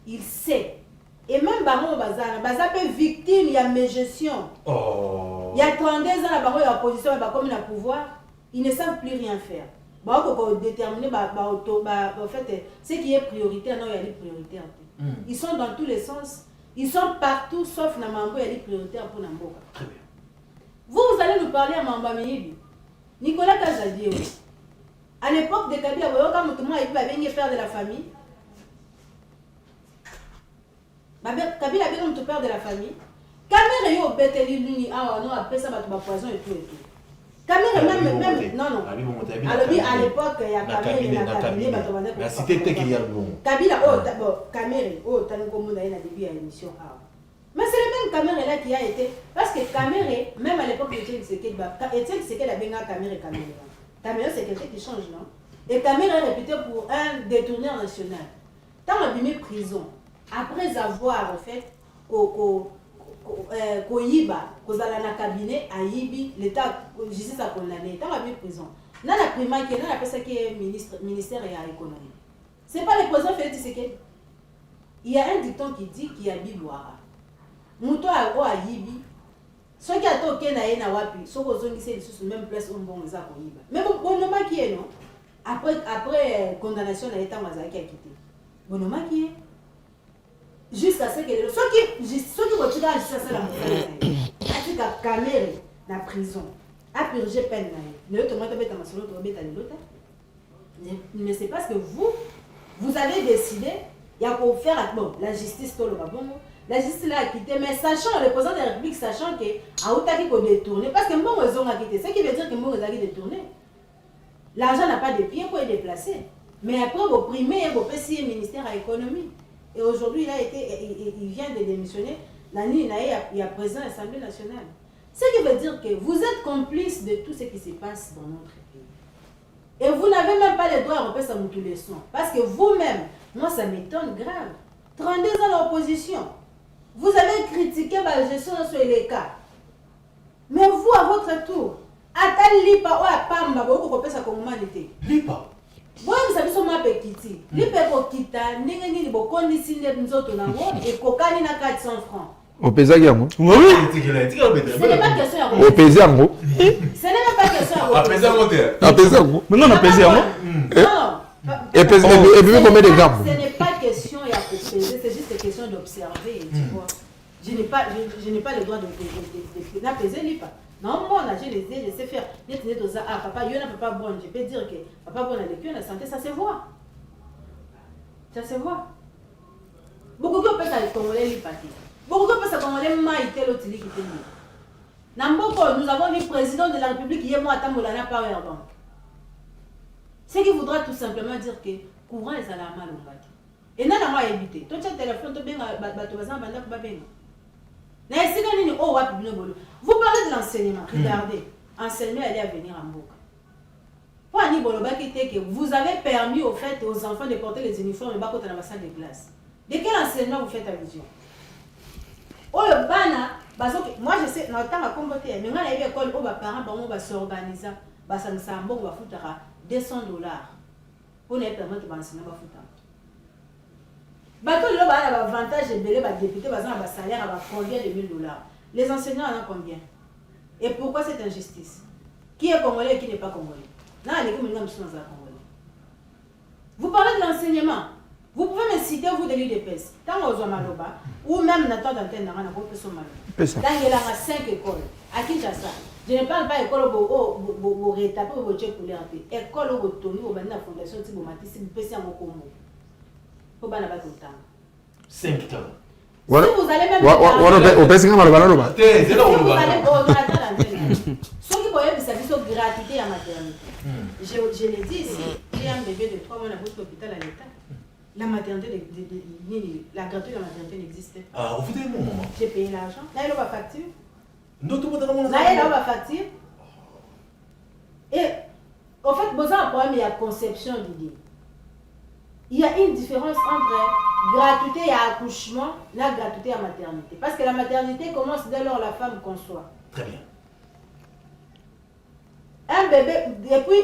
il sait. Et même Baron Bazar peut victime, il y a mes gestions. Il y a 32 ans, la Baron est en opposition, comme il a pouvoir, ils ne savent plus rien faire. Déterminer, en fait, ce qui est prioritaire, non, il y a des prioritaires. Ils sont dans tous les sens, ils sont partout, sauf dans Mambo, il y a des prioritaires pour Namboka. Très bien. Vous allez nous parler à Mamba Meyibi. Nicolas Kazadi, à l'époque de Kabila, il avait père de la famille. Kabila avait comme père de la famille. Kamere yo beteli luni non après ça va poison et tout et tout. Kamere même non. Alors à l'époque il y a Kamere la cité qui y a bon. Kabila Kamere tant comme on a une début à l'émission mais c'est le même Kamere là qui a été parce que Kamere même à l'époque Etienne Tshisekedi a benga Kamere. Kamere c'est quelqu'un qui change non. Et Kamere est réputé pour un détourneur national. Dans la prison après avoir en fait koyiba kozala na cabinet ayibi l'état justice a condamné dans la prison na la prima qui na la personne qui est ministère de l'économie c'est pas le président Félix Tshisekedi. Il y a un dicton qui dit qu'il y a biboara muto a ayibi ce qui a toqué na yena wapi so kozongisa lisusu même place on bon za koyiba mais bonoma qui est non après condamnation na état mazaki a quitté bonoma qui est jusqu'à ce que ceux qui retirent la justice la montagne a Kamere la prison a purgé peine mais c'est parce que vous avez décidé il y a pour faire la justice la justice l'a quitté mais sachant le président de la République sachant que Aoutaki qu'on détourné parce que bon ils ont quitté ce qui veut dire que bon ils ont détourné l'argent n'a pas de pied pour être déplacé mais après vous primez vous payez ministère à l'économie. Et aujourd'hui, il vient de démissionner. L'année, il y a président de l'Assemblée nationale. Ce qui veut dire que vous êtes complice de tout ce qui se passe dans notre pays. Et vous n'avez même pas le droit à repasser à tous les sons. Parce que vous-même, moi ça m'étonne grave. 32 ans d'opposition. Vous avez critiqué la gestion sur les cas. Mais vous, à votre tour, Atal Lipa ou Apamba, vous repasser à l'humanité. Lipa. Vous savez ce que je veux dire? Les gens qui ont quitté, ils ont conditionné et ils ont 400 francs. Au paysan yango. Oui. Ce n'est pas question à Au paysan yango. Ce n'est même pas question à Au paysan yango. Mais non, on a pesé yango. Non. Et puis combien de grammes? Ce n'est pas question à peser, c'est juste une question d'observer, tu vois. Je n'ai pas le droit de peser, pas. Non, moi, je sais faire. Ah, papa, il y a papa bon, je peux dire que papa bon a vécu, la santé, ça se voit. Ça se voit. Beaucoup de personnes sont Congolais, beaucoup de personnes sont Congolais, maïté l'autre qui était lié. Nous avons vu le président de la République qui est moi à Tamolana Power Bank. Ce qui voudra tout simplement dire que courant les alarmes à l'ombati. Et non, moi éviter. Toi, tu as un téléphone, tu as un vous parlez de l'enseignement. Regardez, enseignement allait à venir en boucle. Vous avez permis au fait aux enfants de porter les uniformes et dans la salle de classe. De quel enseignement vous faites allusion? Moi je sais, dans le temps à combattre, mais quand il y a école, les parents vont s'organiser, ils vont foutre $200 pour les permettre d'enseigner. Bateau là bas a avantage de belé député bazan a salaire à combien de $1000. Les enseignants en ont combien? Et pourquoi cette injustice? Qui est congolais et qui n'est pas congolais? Non, les communes sont congolais. Vous parlez de l'enseignement. Vous pouvez me citer vous de l'UDPS. Tant aux Maloba ou même Nathan d'antenne dans la profession Maloba. Dans il y a 5 écoles à Kinshasa. Je ne parle pas d'école au rétaper au check pour les rater. École au Tony au Bana Fondation Tibomati si vous passez en Congo. Faut pas n'avoir tout le temps. 5 temps. Si vous allez même au pèse comme le ballon. Si vous allez au Nathan ceux qui voyaient des services gratuité à maternité. Je l'ai dit ici, j'ai un bébé de 3 mois à votre hôpital à l'État. La maternité, la gratuité de la maternité n'existait pas. Ah, vous faites mon moment. J'ai payé l'argent. Là, il y a la facture. Non, tout le monde là, il y a la facture. Et, en fait, il y a un problème, il y a conception d'idée. Il y a une différence entre gratuité et accouchement, la gratuité à maternité. Parce que la maternité commence dès lors la femme conçoit. Très bien. Un bébé, et puis,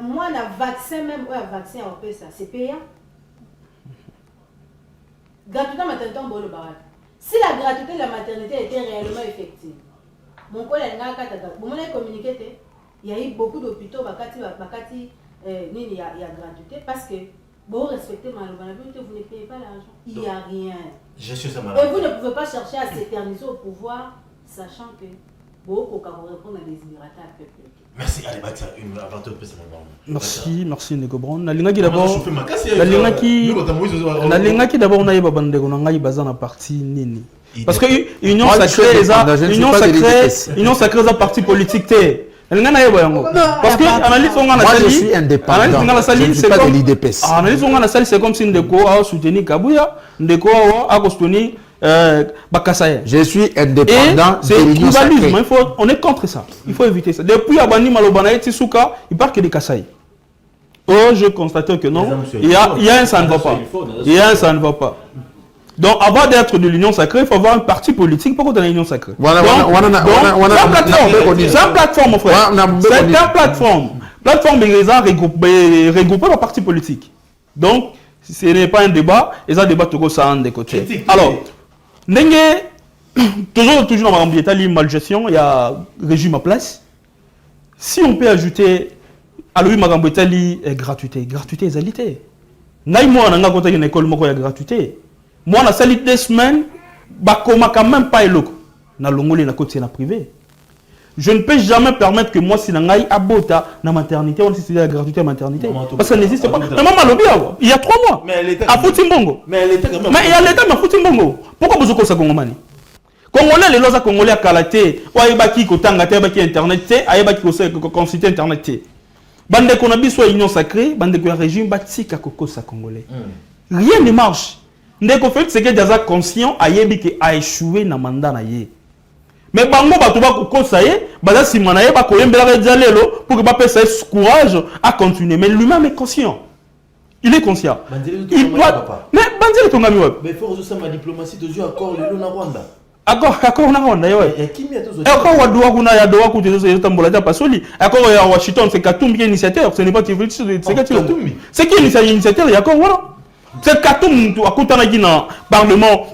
moi, un vaccin, même un vaccin, on peut ça, c'est payant. Gratuité à maternité, on peut le barrage. Si la gratuité de la maternité était réellement effective, mon collègue a communiqué, il y a eu beaucoup d'hôpitaux, il y a gratuité parce que bon, respectez ma vous ne payez pas l'argent. Il n'y a rien. Je suis ça, et vous ne pouvez pas chercher à s'éterniser au pouvoir, sachant que beaucoup quand vous répondre à des immigrants à peuple. Merci, allez, Batia, une aventure de merci Ndeko Brown. Nalingaki d'abord. Nalingaki d'abord on a eu babandeko nangai bazana parti nini. Parce que union sacrée est un parti politique té. Parce que analyse on a je suis indépendant. Je ne suis pas de l'IDPS. Analyse on a la salle c'est comme si Ndeko a soutenu Kabuya, Ndeko a soutenu Bakasaye. Je suis indépendant de l'union sacrée. On est contre ça. Il faut éviter ça. Depuis Abani Malobana et Tisuka, il parle que des Kasaye. Oh, je constate que non. Il y a un ça ne va pas. Il y a un ça ne va pas. Donc, avant d'être de l'union sacrée, il faut avoir un parti politique pour qu'on ait l'union sacrée. C'est une plateforme, mon frère. C'est une plateforme. Plateforme regroupée par parti politique. Donc, ce n'est pas un débat, et ça débat tout ça des côtés. Alors, toujours dans ma malgestion, il y a régime à place. Si on peut ajouter à lui Magambetali gratuité, égalité. Moi, on a une école qui a gratuité. Moi, on a sali 2 semaines, bakoma quand même pas eloko. Na longoli na côté na privé. Je ne peux jamais permettre que moi si nangai abota na maternité on si la gratuité à maternité parce que ça n'existe pas. Mais maman lobi il y a 3 mois. Mais l'État a foutu mbongo. Mais l'État quand même. Mais il y a l'État m'a foutu mbongo. Pourquoi vous ça congomani? Congolais les loza congolais à kalaté, ou ayebaki ko tanga te ayebaki internet te, ayebaki ko consulter internet te. Bande qu'on a biso union sacrée, bande ko régime batika koko sa congolais. Rien ne marche. Ndeko fait c'est que déjà conscient ayebi que a échoué na mandat na ye. Mais bango bato ba ko saye, baza simana ye ba ko yembela lelo pour que ba pesa courage à continuer mais lui-même est conscient. Il est conscient. Il doit mais bandile to ngami mais faut aussi ma diplomatie de jeu accord le na Rwanda. Accord na Rwanda yo. Accord wa doa kuna ya doa ku tezo tambola ta pasoli. Accord ya Washington c'est Katumbi qui est initiateur, ce n'est pas Tivoli, c'est Katumbi. C'est qui est initiateur, il y a accord voilà. C'est Katumbi à Koutanagi dans le Parlement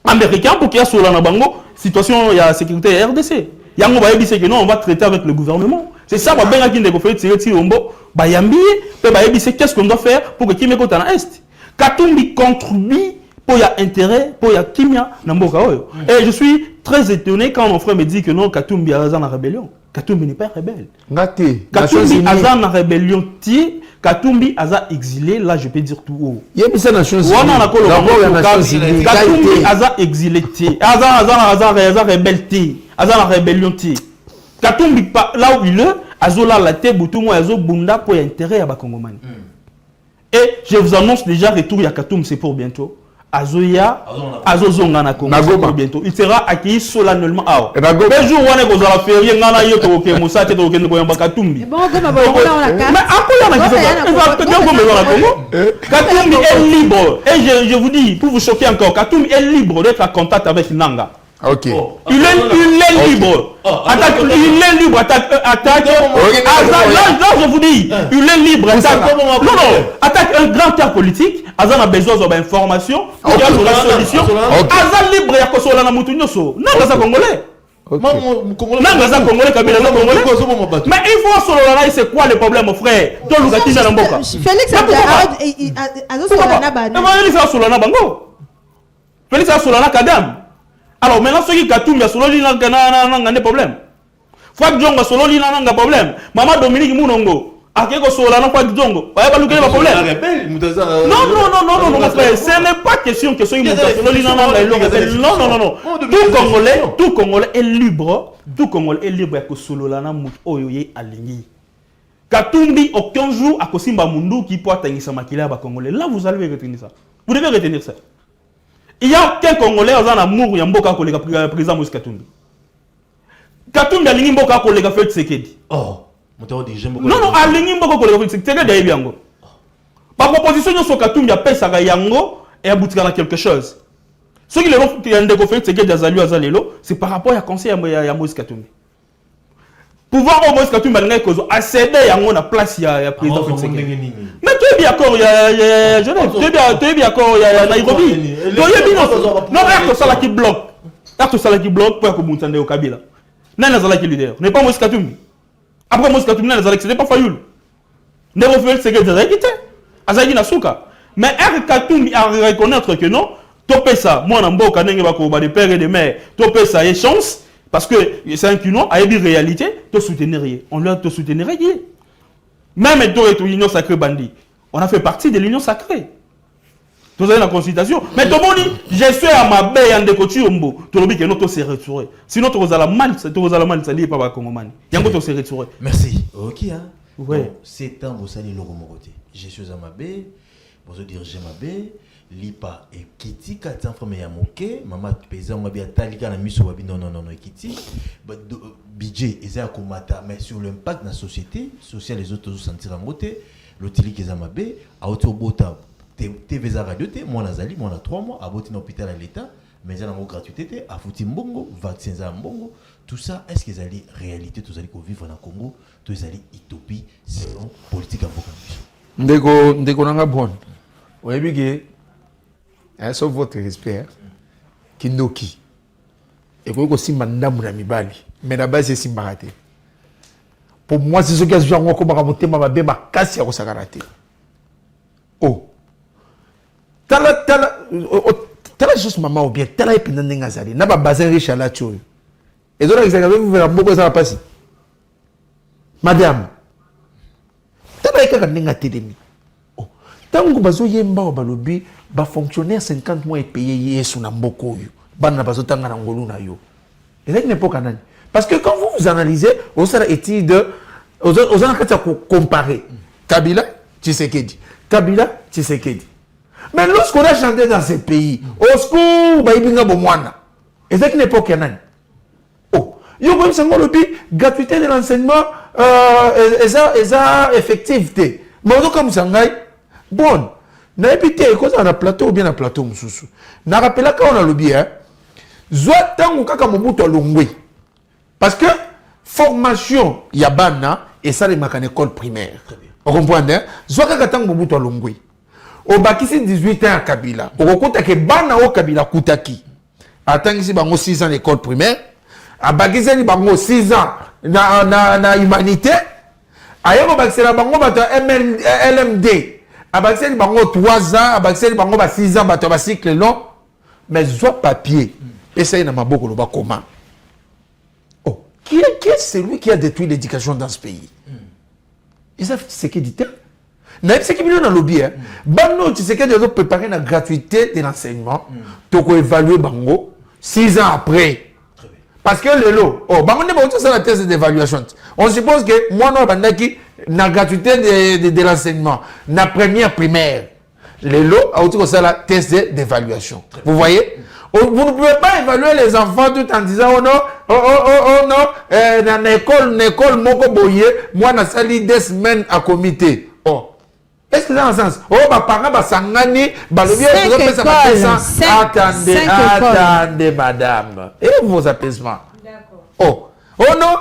américain pour qu'il y ait sur la bango situation il y a sécurité RDC. Yango ba yebi c'est que non on va traiter avec le gouvernement. C'est ça ba benga kinde ko fait tirer Tshilombo ba yambi pe ba yebi c'est qu'est-ce qu'on doit faire pour que Kimeko ta na est. Katumbi contribue pour y a intérêt pour y a Kimia na mboka oyo. Et je suis très étonné quand mon frère me dit que non Katumbi a dans la rébellion. Katumbi n'est pas rebelle. Katumbi a dans la rébellion ti Katumbi a exilé, là je peux dire tout haut. Il y a mis ça dans Nations Unies. Katumbi a exilé, a rebelle, a la rébellion. Katumbi là où il est, a la tête, Boutoumou, a bunda pour intérêt à Bakongomani. Et je vous annonce déjà retour à Katumbi, c'est pour bientôt. Azoya, Azozonga na Congo pour bientôt. Il sera accueilli solennellement. Ah, le jour où on est aux affaires, il y a un yoto qui Moussa qui est au Katumbi. Bon, comme on a la carte. Mais Katumbi est libre. Et je vous dis, pour vous choquer encore, Katumbi est libre d'être en contact avec Nanga. Ok. Il est libre. Attaque, il est libre. Attaque. Là, je vous dis, il est libre. Attaque. Non, attaque un grand cas politique. Azan a besoin d'informations. Il y a la solution. Azan libre. Il y a Kosola na Moutounyoso. Non, c'est congolais. Nanga congolais, Kabila congolais. Mais il faut solo c'est quoi le problème, mon frère? Félix a Solana Kadam. Alors maintenant, ceux qui Katumbi a solo n'a pas de problème. Fouad Djongo solo n'a pas de problème. Maman Dominique Mounongo, a quelque chose là, n'a pas de Djongo. Pas de problème. Non, mon frère, ce n'est pas question que ceux qui solo n'a pas de non. Tout Congolais est libre. Tout Congolais est libre que solo là n'a oyoye aligné. Katumbi aucun jour à Kosimba Mundu qui peut atteindre sa makila ba Congolais. Là, vous allez retenir ça. Vous devez retenir ça. Il y a qu'un Congolais qui a amour, il y a un mboka qui a président Moïse Katumbi. Katumbi a un mboka qui a fait Tshisekedi. Oh, non, a un mboka qui a fait Tshisekedi. Par proposition, sur Katumbi a fait ça et a abouti à quelque chose. Ce qui a fait Tshisekedi, c'est par rapport à conseil à Moïse Katumbi. Pouvoir au Moïse Katumbi a cédé à la place il y a président Tshisekedi. Mais tu es bien d'accord, il y a Genève, tu es bien d'accord, il y a Nairobi. Non, acte ça qui bloque. Acte ça qui bloque pour que vous m'entendiez au Kabila. Nana Zalaki leader. N'est pas Moïse Katumbi. Après Moïse Katumbi, Nana Zalaki, c'était pas Fayoul. Ne refait ce que Zalaki quitté. Azaki Nasuka. Mais R. Katumbi a reconnaître que non, topé ça, moi, Nambo, Kanenge Bakoba, des pères et des mères, topé ça et chance. Parce que c'est un kinon, a dit réalité, te soutenir. On leur te soutenir. Même toi et l'union sacrée bandit. On a fait partie de l'union sacrée. Vous avez la consultation. Mais tout le monde dit, je suis à ma baie en décotu ombo. Tout le monde dit que nous sommes retirés. Sinon, tu vas à la mal, ça n'est pas à Congomani. Il y a un peu retiré. Merci. Ok, hein. Ouais. C'est un beau salut, le Romoroté. Je suis à ma baie. Bonjour, dire j'ai ma baie. Lipa et Kiti, 4 enfants, mais il y a moqué. Maman, paysan, on va bien talika na miso, non, Kiti. Budget, ils ont combattu, mais sur l'impact de la société, social, les autres se sentir en beauté. L'autre, ils ont ma baie. À autour bota, TV radio, moi, Nazali, moi, on a 3 mois, à botter l'hôpital à l'État, mais ils ont une gratuité, à foutir mbongo, vaccins à mbongo. Tout ça, est-ce qu'ils allaient réalité, tous allez vivre dans le Congo, tous allez utopie, selon politique à vos Ndeko nanga bon. Vous avez vu sauf votre respect, Kindoki. Et vous avez aussi Mandam Mibali. Mais la base, c'est Simbarate. Pour moi, c'est ce que je veux comme ramonter ma bébé, ma casse à Rosagarate. Oh. Tala juste maman ou bien, tala épindan n'engazali. N'a pas basé riche à la tue. Et donc, vous avez vu beaucoup ça va passer. Madame. Tala épindan n'engateli. Tant que bazo yemba au balobi, ba fonctionnaire 50 mois et payé yesu na mboko yo. Bana bazo tanga na ngolu na yo. Et c'est n'importe quoi. Parce que quand vous analysez, vous avez étude, vous avez comparer Kabila, Tshisekedi. Kabila, Tshisekedi. Mais lorsqu'on a chanté dans ces pays, au secours, ba ibinga bomwana. Et c'est n'importe quoi. Oh, yo comme ça ngolobi, gratuité de l'enseignement, effectivité. Mais on comme ça ngai. Bon, na épité, cause on a plateau ou bien un plateau moussou. Na rappela quand on a le bien, soit tango kaka mobuto longwe. Parce que formation yabana et ça les macan école primaire. On comprend hein? Soit kaka tango mobuto longwe. Au bakisi 18 ans à Kabila. On compte que bana au Kabila kutaki. atangisi bango 6 ans l'école primaire, abakiseli bango 6 ans na humanité, ayoko bakisela bango bato LMD, abakiseli bango 3 ans, abakiseli bango 6 ans bato ba cycle long, mais soit papier, et ça y na maboko lo ba comment. Oh, qui est celui qui a détruit l'éducation dans ce pays? Et ça c'est qui dit c'est qui dans lobby hein. Bango tu sais que doivent préparer la gratuité de l'enseignement. Tu peux évaluer bango 6 ans après. Parce que le lot, bango ne pas tout ça la thèse d'évaluation. On suppose que moi non bandaki la gratuité de l'enseignement, la première primaire. Le lot a tout ça la thèse d'évaluation. Vous voyez? Vous ne pouvez pas évaluer les enfants tout en disant oh non, dans l'école moko boye, moi na sali 2 semaines à comité. Oh. Est-ce que ça a un sens? Oh, bah, parents, bah, sangani, bah, le attendez, madame. Et vos apaisements? D'accord. Oh non,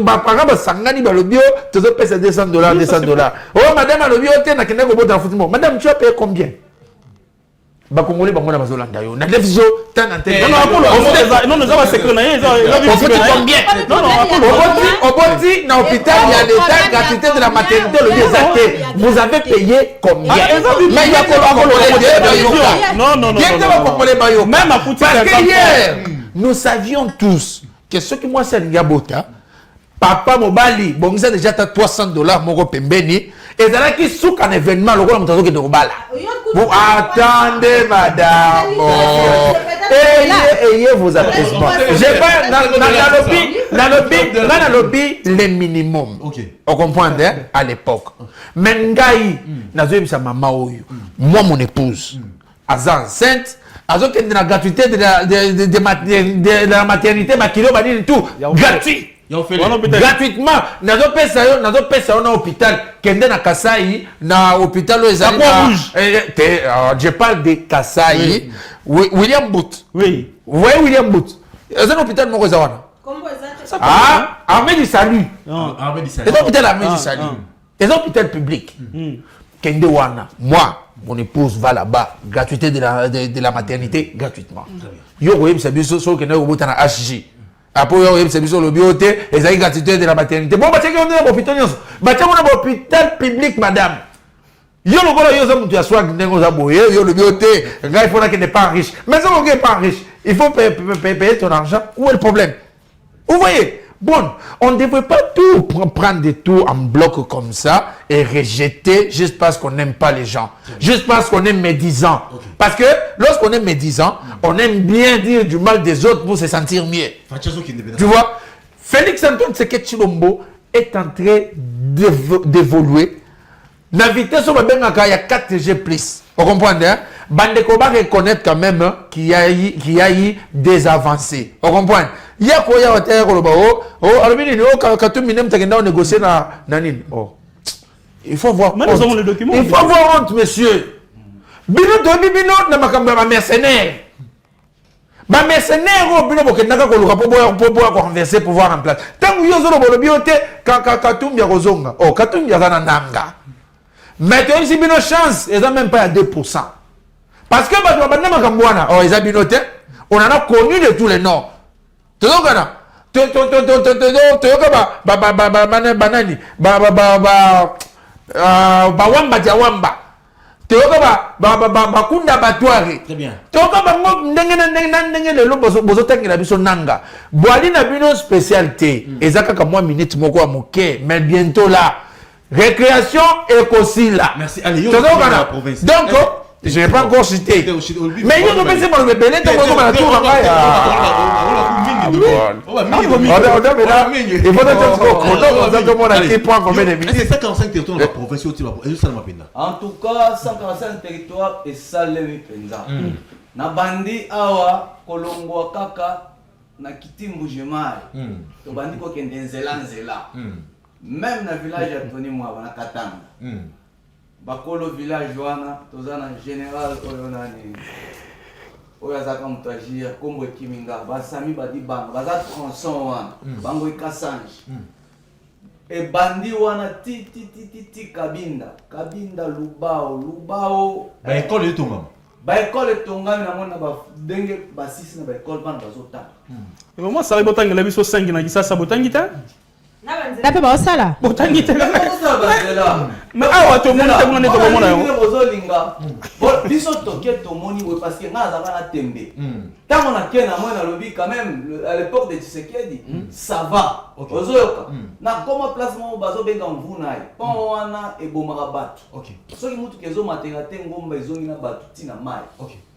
bah, parents, bah, sangani, bah, le bio, tu dois payer $200, $200. Oh, madame, le bio, tu es dans le football. Madame, tu as payé combien? Bah, Congolais, bah, moi, je suis na défisio, t'as un intérêt. Non, nous avons secret. Combien? Non, au Boti, dans l'hôpital, il y a l'état gratuité de la maternité, le désacté. Vous avez payé combien? Mais il y a Congolais, même à Poutine. Parce que hier, nous savions tous que ce que moi, c'est Ngabota, papa Mobali, bon, ça déjà $300, mon pembeni, et dans la qui souk un événement, le roi de Robala. Vous attendez, madame. Ayez vos apaisements. J'ai pas dans le lobby les minimums. On comprend à l'époque. Mais ngai, nazoyebisa mama oyo. Moi mon épouse, aza enceinte, azoke de la gratuité de la maternité, ma kilo bani tout gratuit. Gratuitement, nazo pesa na hôpital, kende na Kasai, na hôpital je parle de Kasai, William Boot. Oui. Ouais, William Boot. C'est un hôpital mon Rosawana. Ah, armée du salut. Armée du salut. C'est un hôpital armée du salut. C'est un hôpital public. Kende wana, moi, mon épouse va là-bas, gratuité de la maternité gratuitement. Yo koyeb sabiso so kende ko botana HJ. Après, il y a le bioté, et la gratuité de la maternité. Bon, parce qu'on est dans l'hôpital. L'hôpital public, madame. Il y a le bioté, il faut qu'il n'est pas riche. Mais si on n'est pas riche, il faut payer ton argent. Où est le problème? Vous voyez? Bon, on ne devrait pas tout prendre des tours en bloc comme ça et rejeter juste parce qu'on n'aime pas les gens. Juste parce qu'on est médisant. Okay. Parce que lorsqu'on est médisant, on aime bien dire du mal des autres pour se sentir mieux. Tu vois? Félix Antoine Tshisekedi Tshilombo est en train d'évoluer. La vitesse, il y a 4G+. Vous comprenez? Hein? Bandeko va reconnaître quand même qu'il y a eu des avancées. Vous comprenez? Il y a quoi? Il y a négocier il faut voir honte. Il faut voir honte, monsieur. Bino na makamba mercenaire. Ba mercenaire au bino bokendaka ko luka pour converser pouvoir en place. Tant que yozo lo biote Katumbi ya kozonga. Oh, Katumbi ya nanga. Maintenant ici bino chance, ils ont même pas à 2%. Parce que ils ont binoté, on en a connu de tous les noms. Tu vois très bien. Spécialité. Mais bientôt là. Récréation et aussi là. Merci. Allez, donc, je n'ai pas encore cité. Mais il y a des personnes qui me bébé, il faut c'est 145 territoires dans la province. En tout cas, 145 territoires et ça les penza. Na bandi awa kolongwa kaka na kitimbu jemai. To bandi ko kende nzela. Même dans le village de Tony Mouava, na Katanga. Bakolo village wana, tozana général oyonani. Oyazaka mutajia, kombo kiminga, basami badi banga, baza tronçon wana, bango ikasanji. E bandi wana ti Kabinda Lubao. Ba école de Tongam. baekole etongami na mona ndenge basisi na baekole bana bazotanga Moi, ça arrive autant que la vie soit 5 qui ça botangi ta. na pe baosala Botangi ta. mais awa to mona te mona to mona yo. bozolinga biso toke tomoni we parce que nga azaka na tembe tango na ke na mona lobi quand même à l'époque de Tshisekedi ça va ozoyoka na koma place mo bazobenga mvuna ye pon wana ebomaka bato soki mutu kezo matenga te ngomba ezongi na bato tina mai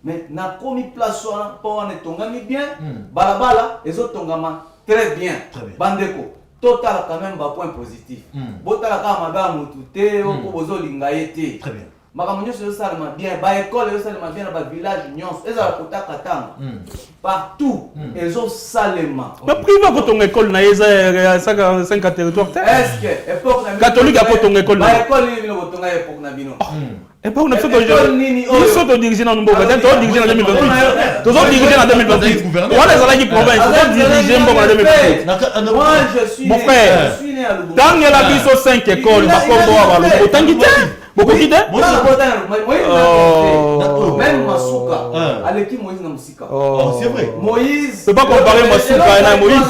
mais na komi place wana pon wana etongami bien balabala ezotongama très bien bandeko total quand même ba point positif botala ka maga mutu te oko bozolinga yete très bien makambo nyonso ezosalema bien baekole ezosalema bien na bavillage nyonso ezala kotaka tanga partout ezosalema privé kotonga école na eza 5 territoire te est-ce que époque na catholique akotonga école na baekole nini bino botonga époque na bino époque na biso todirige na mboka te todirige na 2028 tozodirige na 2028 wana ezalaki province tozodirige mboka na 2028 moi je suis mon frère tangela biso 5 écoles bakombo wa baluku otangi te bokoki te même Masuka aleki Moïse na musika c'est vrai Moïse c'est pas comparer Masuka na Moïse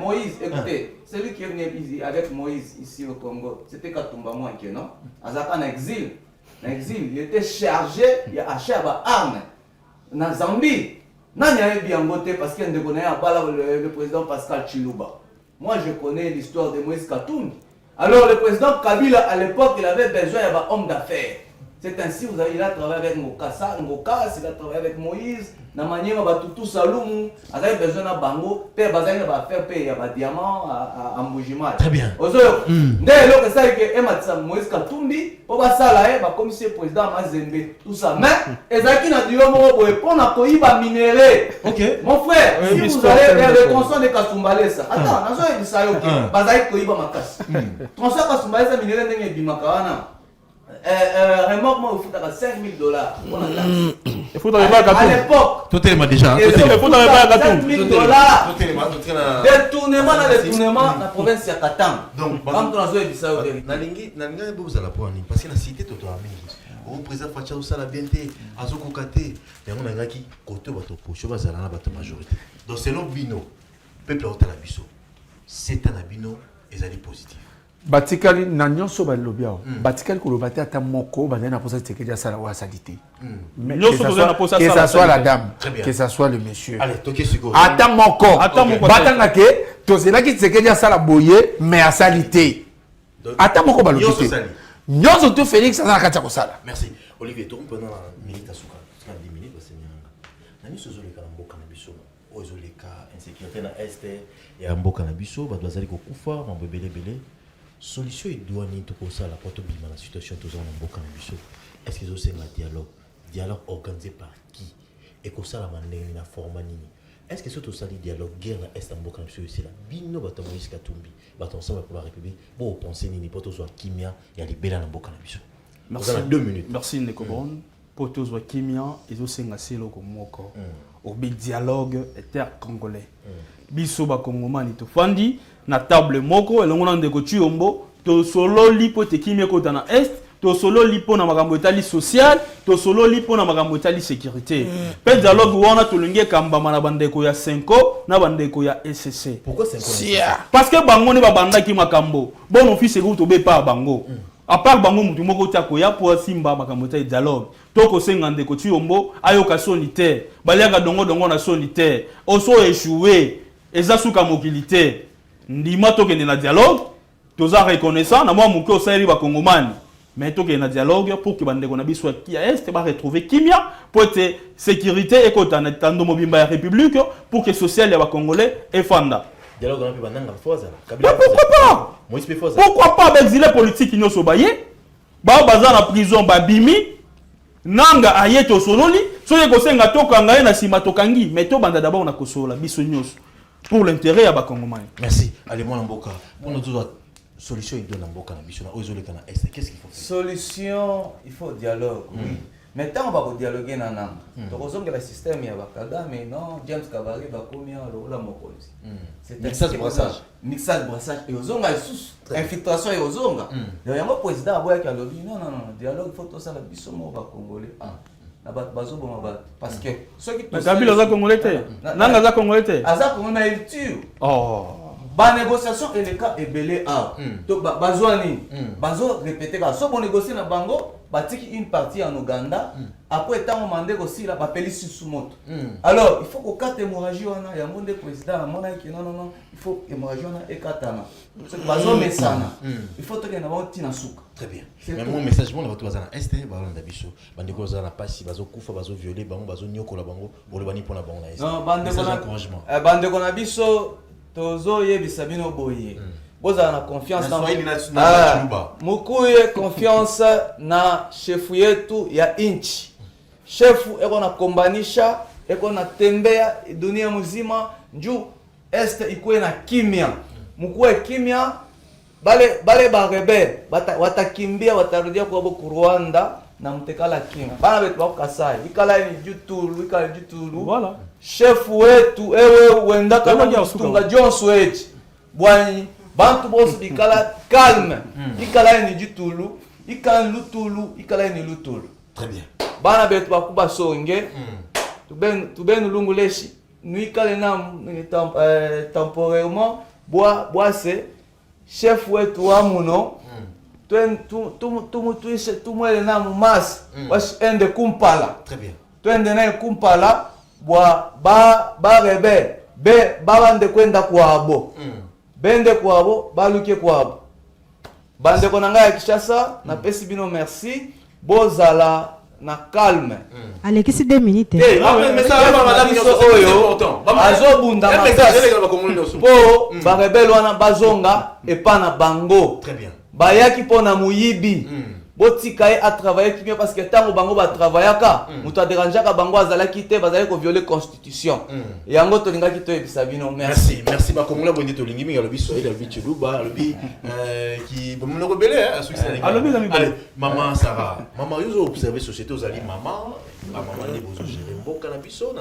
Moïse écoutez celui qui est venu avec Moïse ici au Congo c'était Katumba Mwanke non azaka na exil il était chargé il a acheté ba armes na Zambie nani ayebi yango te parce qu'il ndeko na ya bala le président Pascal Chiluba. Moi je connais l'histoire de Moïse Katumbi. Alors le président Kabila à l'époque il avait besoin d'un homme d'affaires. C'est ainsi il a travaillé avec Ngokas, il a travaillé avec Moïse, Namanyema Batutu Saloum, il avait besoin d'un bango, père Bazali va faire payer un diamant à Mbujima. Très bien. Ozoyo. Dès lors que ça que Ematsa Moïse Katumbi, pour ça là, comme c'est président Mazembe, tout ça. Mais ezaki na dio mo boye pour na koyiba minéré. OK. Mon frère, si vous allez vers le tronçon de Kasumbalesa. Attends, nazo ebisa yo ke bazali koyiba makasi. Tronçon Kasumbalesa minéré ndenge bimaka wana. Remorquement au foot à $5,000 pour la taxe. Il faut arriver à Katou. À l'époque, tout est déjà. il faut arriver à Katou. $5,000. Détournement dans détournement la province de Katanga. Donc, quand on a joué ça au début. Nalingi vous allez prendre parce que la cité toto amingi. Au président Facha Oussala Bienté, Azoko Kate, yango nangaki côté bato pocho bazala na bato majorité. Donc selon Bino, peuple autant la biso. C'est un abino ezali positif. Batikali na nyonso balobia batikali kolobate ata moko bazali na posa Tshisekedi asala wa salité que ça soit la dame que ça soit le monsieur allez toke siko ata moko batanga ke tozelaki Tshisekedi asala boye mais à salité ata moko balobite nyonso to Félix azala kati ko sala. Merci Olivier to pendant la minute asuka 10 minutes parce que na nyonso zoleka na mboka na biso ozoleka insécurité na este ya mboka na biso bazali ko kufa mambo belebele. Solution est douane tout pour ça la porte bima la situation tous en boka na biso. Est-ce que c'est un dialogue organisé par qui et que ça la manière na forma nini. Est-ce que c'est tout ça le dialogue guerre na est en boka na biso aussi là. Bino bato Moïse Katumbi bato ensemble pour la République. Bon penser nini pour tous kimia ya libéra na boka na biso. Merci 2 minutes. Merci Nekobon. Pour tous kimia ils ont senga selo ko moko. Au dialogue inter-congolais. Biso ba kongomani to fandi na table moko elongo na ndeko Chiyombo to solo lipo te kimia ko na est to solo lipo na makambo etali social to solo lipo na makambo etali sécurité pe dialogue wana to linge kamba na bandeko ya 5 na bandeko ya SCC. Pourquoi 5 parce que bango ne ba bandaki makambo bon office ko to be pa bango à part bango mutu moko tia ko ya po simba makambo etali dialogue to ko senga ndeko Chiyombo ayoka solitaire baliaka dongo na solitaire oso échoué ezasuka mobilité ndima tokende na dialogue toza reconnaissant na moi muko osali ba kongomani mais tokende na dialogue pour que bandeko na biso qui a est ba retrouver kimia pour être sécurité et kotana tando mobimba ya république pour que social ya ba congolais efanda dialogue na bibanda foza pourquoi pas exilé politique nyoso baye ba baza na prison ba bimi nanga ayeto sololi soye ko senga tokanga na sima tokangi mais to banda d'abord na kosola biso nyoso pour l'intérêt à Bakongomani. Merci. Allez, moi, Namboka. Pour nous, solution, il doit Namboka, qu'est-ce qu'il faut faire? Solution, il faut dialogue, oui. Mais tant qu'on va dialoguer, donc on a le système, il y a Bakada, mais non, James Kabari va combien la Mokozi. C'est mixage brassage. Mixage brassage. Et aux ongas, infiltration et aux ongas. Il y a un président qui a dit non, dialogue, il faut tout ça, la bisson, on va Congolais. na bato bazoboma bato parce que soki Kabila aza congolais te nanga aza congolais te aza congolais mais il tue ba négociation et les cas ebele to bazwani bazo répéter ka so bon négocier na bango batiki une partie en Ouganda après tant mandé aussi là bapeli sous moto alors il faut que quatre hémorragie wana ya monde président a mona ki non il faut hémorragie wana ekatana so bazo mesana il faut que na ba tina suka très bien mais mon message mon bato bazana est ba landa biso bandeko bazana pasi bazo kufa bazo violer bango bazo nyokola bango bolobani pona bango na est non bandeko na biso tozo yebisa bino boye bozala na confiance na mukuye confiance na chefu yetu ya inchi chefu eko na kombanisha eko na tembea dunia mzima nju este ikuwe na kimya mukuwe kimya bale ba rebel watakimbia watarudia kwa Rwanda na mtekala kimya bana betu bako Kasai ikala ni Jutulu voilà chefu wetu ewe wenda kama kutunga Johnson wetu bwani bantu bosi bikala calme ikala ni Jutulu ikala Lutulu ikala ni Lutulu très bien bana betu bakuba songe tubenu lunguleshi nuikale na temporairement boise chef wetu wa muno tumwele na mumasi washi ende kumpala très bien twende naye kumpala ba rebe be babande kwenda kwabo bende kwabo baluke kwabo bande konanga ya Kishasa na pesi bino merci bozala na calme alekisi 2 minutes mais ça va madame oyo azobunda makasi po ba rebel wana bazonga epana bango très bien bayaki pona muyibi botika ye a travailler kimia parce que tango bango ba travaillaka muto a dérangeaka bango azalaki te bazali ko violer constitution yango to lingaki to ebisa bino merci ba kongola bonde to lingi minga lobi soyi lobi chuluba lobi qui bon no rebelle allez maman Sarah maman yo observer société ozali maman ni bozo gérer mboka na biso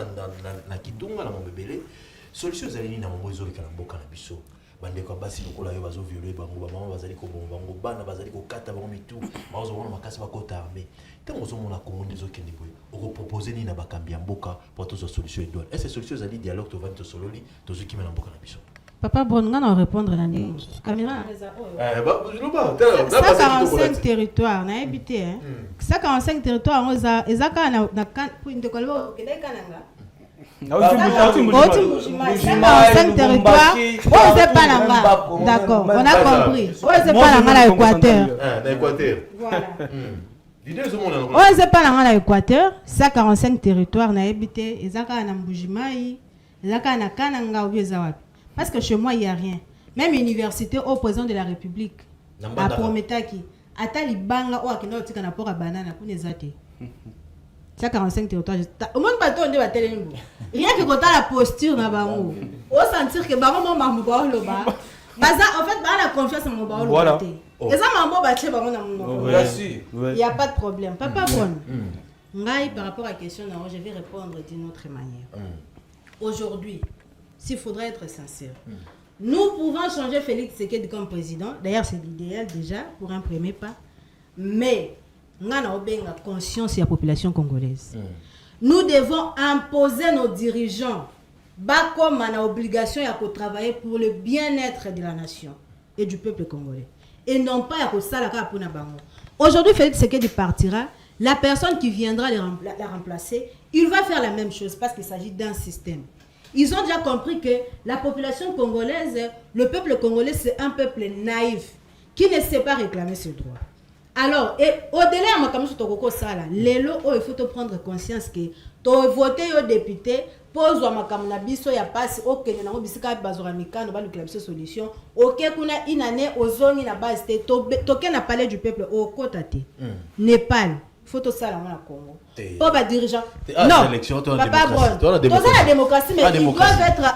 na kitunga na mobebele solution zali na mbozo ekala mboka na biso bandeko basi lokola yo bazo violer bango ba mama bazali ko bomba bango bana bazali ko kata bango mitu bazo wana makasi ba kota armée tango zo mona Congo ndezo kende boye oko proposer ni na bakambi ya mboka pour to solution edouane est-ce solution zali dialogue to vani to sololi to zo kimela mboka na biso papa bon ngana répondre na ni caméra ça 45 territoires na habité hein ça 45 territoires ezaka na pour ndeko lebo kedeka nanga 5 territoires, on sait pas là-bas. D'accord, on a compris. On sait pas là-bas l'Équateur. Voilà. On sait pas là-bas l'Équateur. Ça 45 territoires n'a habité. Ezaka na Mbujimai, ezaka na Kananga ou Bizawa. Parce que chez moi il y a rien. Même université au président de la République. À Prometaki, atali banga ou akina otika na pora banana pour les athées. Ça 45 territoires. Au moins pas on va télé. Rien que quand la posture na bango. On sentir que bango mo mamu ba lo ba. Baza en fait ba la confiance en mo ba lo ba. Et ça mambo ba che bango na mo. Bien sûr. Il y a pas de problème. Papa bon. Ngai par rapport à la question là, je vais répondre d'une autre manière. Aujourd'hui, s'il faudrait être sincère. Nous pouvons changer Félix Tshisekedi comme président. D'ailleurs, c'est l'idéal déjà pour un premier pas. Mais nous avons la conscience de la population congolaise. Nous devons imposer nos dirigeants comme on a obligation de travailler pour le bien-être de la nation et du peuple congolais. Et non pas à cause de ça. Aujourd'hui, Félix Tshisekedi partira. La personne qui viendra la remplacer, il va faire la même chose parce qu'il s'agit d'un système. Ils ont déjà compris que la population congolaise, le peuple congolais, c'est un peuple naïf qui ne sait pas réclamer ses droits. Alors, et au-delà de il faut prendre conscience que tu voter au député, pose ma biso ya passe OK na ngobisika bazora mikano ba lukela biso solution OK kuna inane ozongi na base te toke na palais du peuple au côté Népal faut ça la na Congo pas ba dirigeant non papa bon la démocratie mais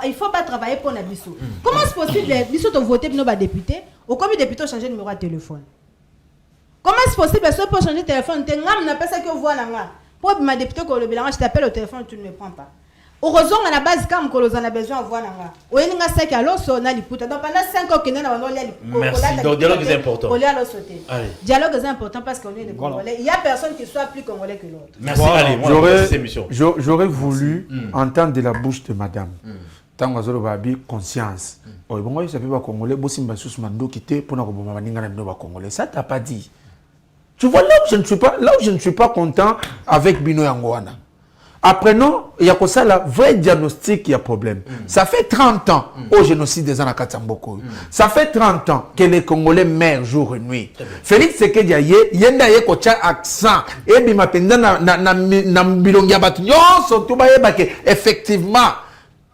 il faut pas travailler pour na biso comment c'est possible biso to voter no ba député au comme député changer numéro de téléphone. Comment c'est possible que pour changer de téléphone, tu n'as pas ça que vous voyez là. Pour ma députée, je t'appelle au téléphone, tu ne me prends pas. heureusement on a base comme on a besoin de voir nanga oyeninga saki alors so na liputa donc pendant 5 ans que na on lia merci donc dialogue est important dialogue est important parce qu'on est des Congolais il y a personne qui soit plus congolais que l'autre merci allez j'aurais voulu entendre de la bouche de madame tango azolo babi conscience oyo bongo ça peut pas congolais bosimba sous mando kité pour na ko boma baninga na bino ba congolais ça t'a pas dit tu vois là où je ne suis pas content avec Bino Yangoana. Apprenons, il y a comme ça le vrai diagnostic, il y a problème. Ça fait 30 ans au génocide des Anakatamboko. Ça fait 30 ans que les Congolais meurent jour et nuit. Félix Sekedi Aye, yenda ye kocha accent et bima penda na bilongia batu. Yo surtout ba yeba que effectivement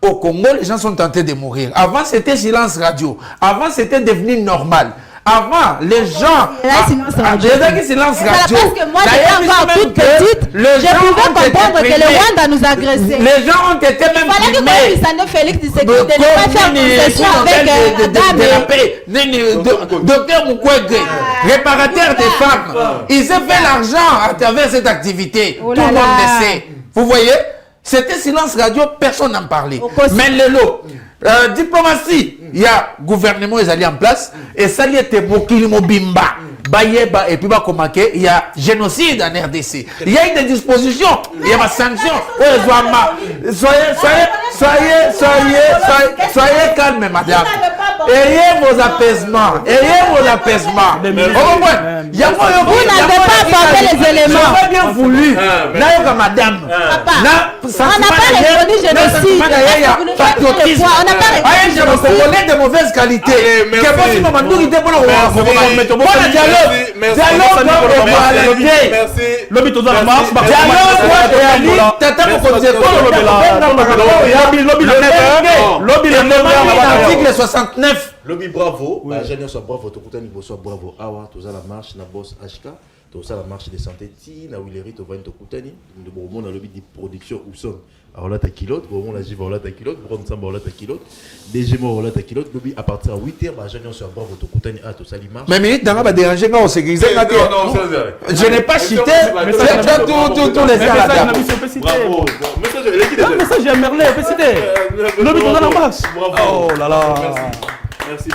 au Congo les gens sont tentés de mourir. Avant c'était silence radio. Avant c'était devenu normal. Avant, les gens... silence radio. Silence radio. Parce que moi, j'étais encore toute petite. Je pouvais comprendre que le Rwanda nous agressait. Les gens ont été même il fallait que moi, Félix Tshisekedi ne pas faire concession avec Docteur Mukwege, réparateur des femmes. Il s'est fait l'argent à travers cette activité. Tout le monde le sait. Vous voyez? C'était silence radio, personne n'en parlait. Mais le lot, diplomatie, il y a gouvernement, ils allaient en place, et ça y était Bokili Mobimba, Bayeba, et puis il y a génocide en RDC. Il y a eu des dispositions, il y a des sanctions. Soyez calme, madame. Ayez vos apaisements. Vous n'avez pas apporté les éléments. J'aurais bien voulu. Madame. On n'a pas répondu génocide. On n'a pas répondu génocide. De mauvaise qualité. L'article 69. Lobby bravo, ingénieur soit bravo, Tokutani soit bravo, Awa, tous à la marche, na boss HK, tous à la marche des santé, na Willery, Tovan Tokutani, de bon monde lobby de production ou son. Alors là, ta kilote, bon, la jive, là, ta kilote, bon, ensemble, là, ta kilote, des mots, là, ta kilote, lobby à partir de 8h, ingénieur soit bravo, Tokutani, à tous à la marche. Mais minute, dans la déranger, non, c'est grisé, je n'ai pas cité, tous les gars là. Bravo, message, j'ai merlé, lobby, on a la marche. Oh là là. Merci.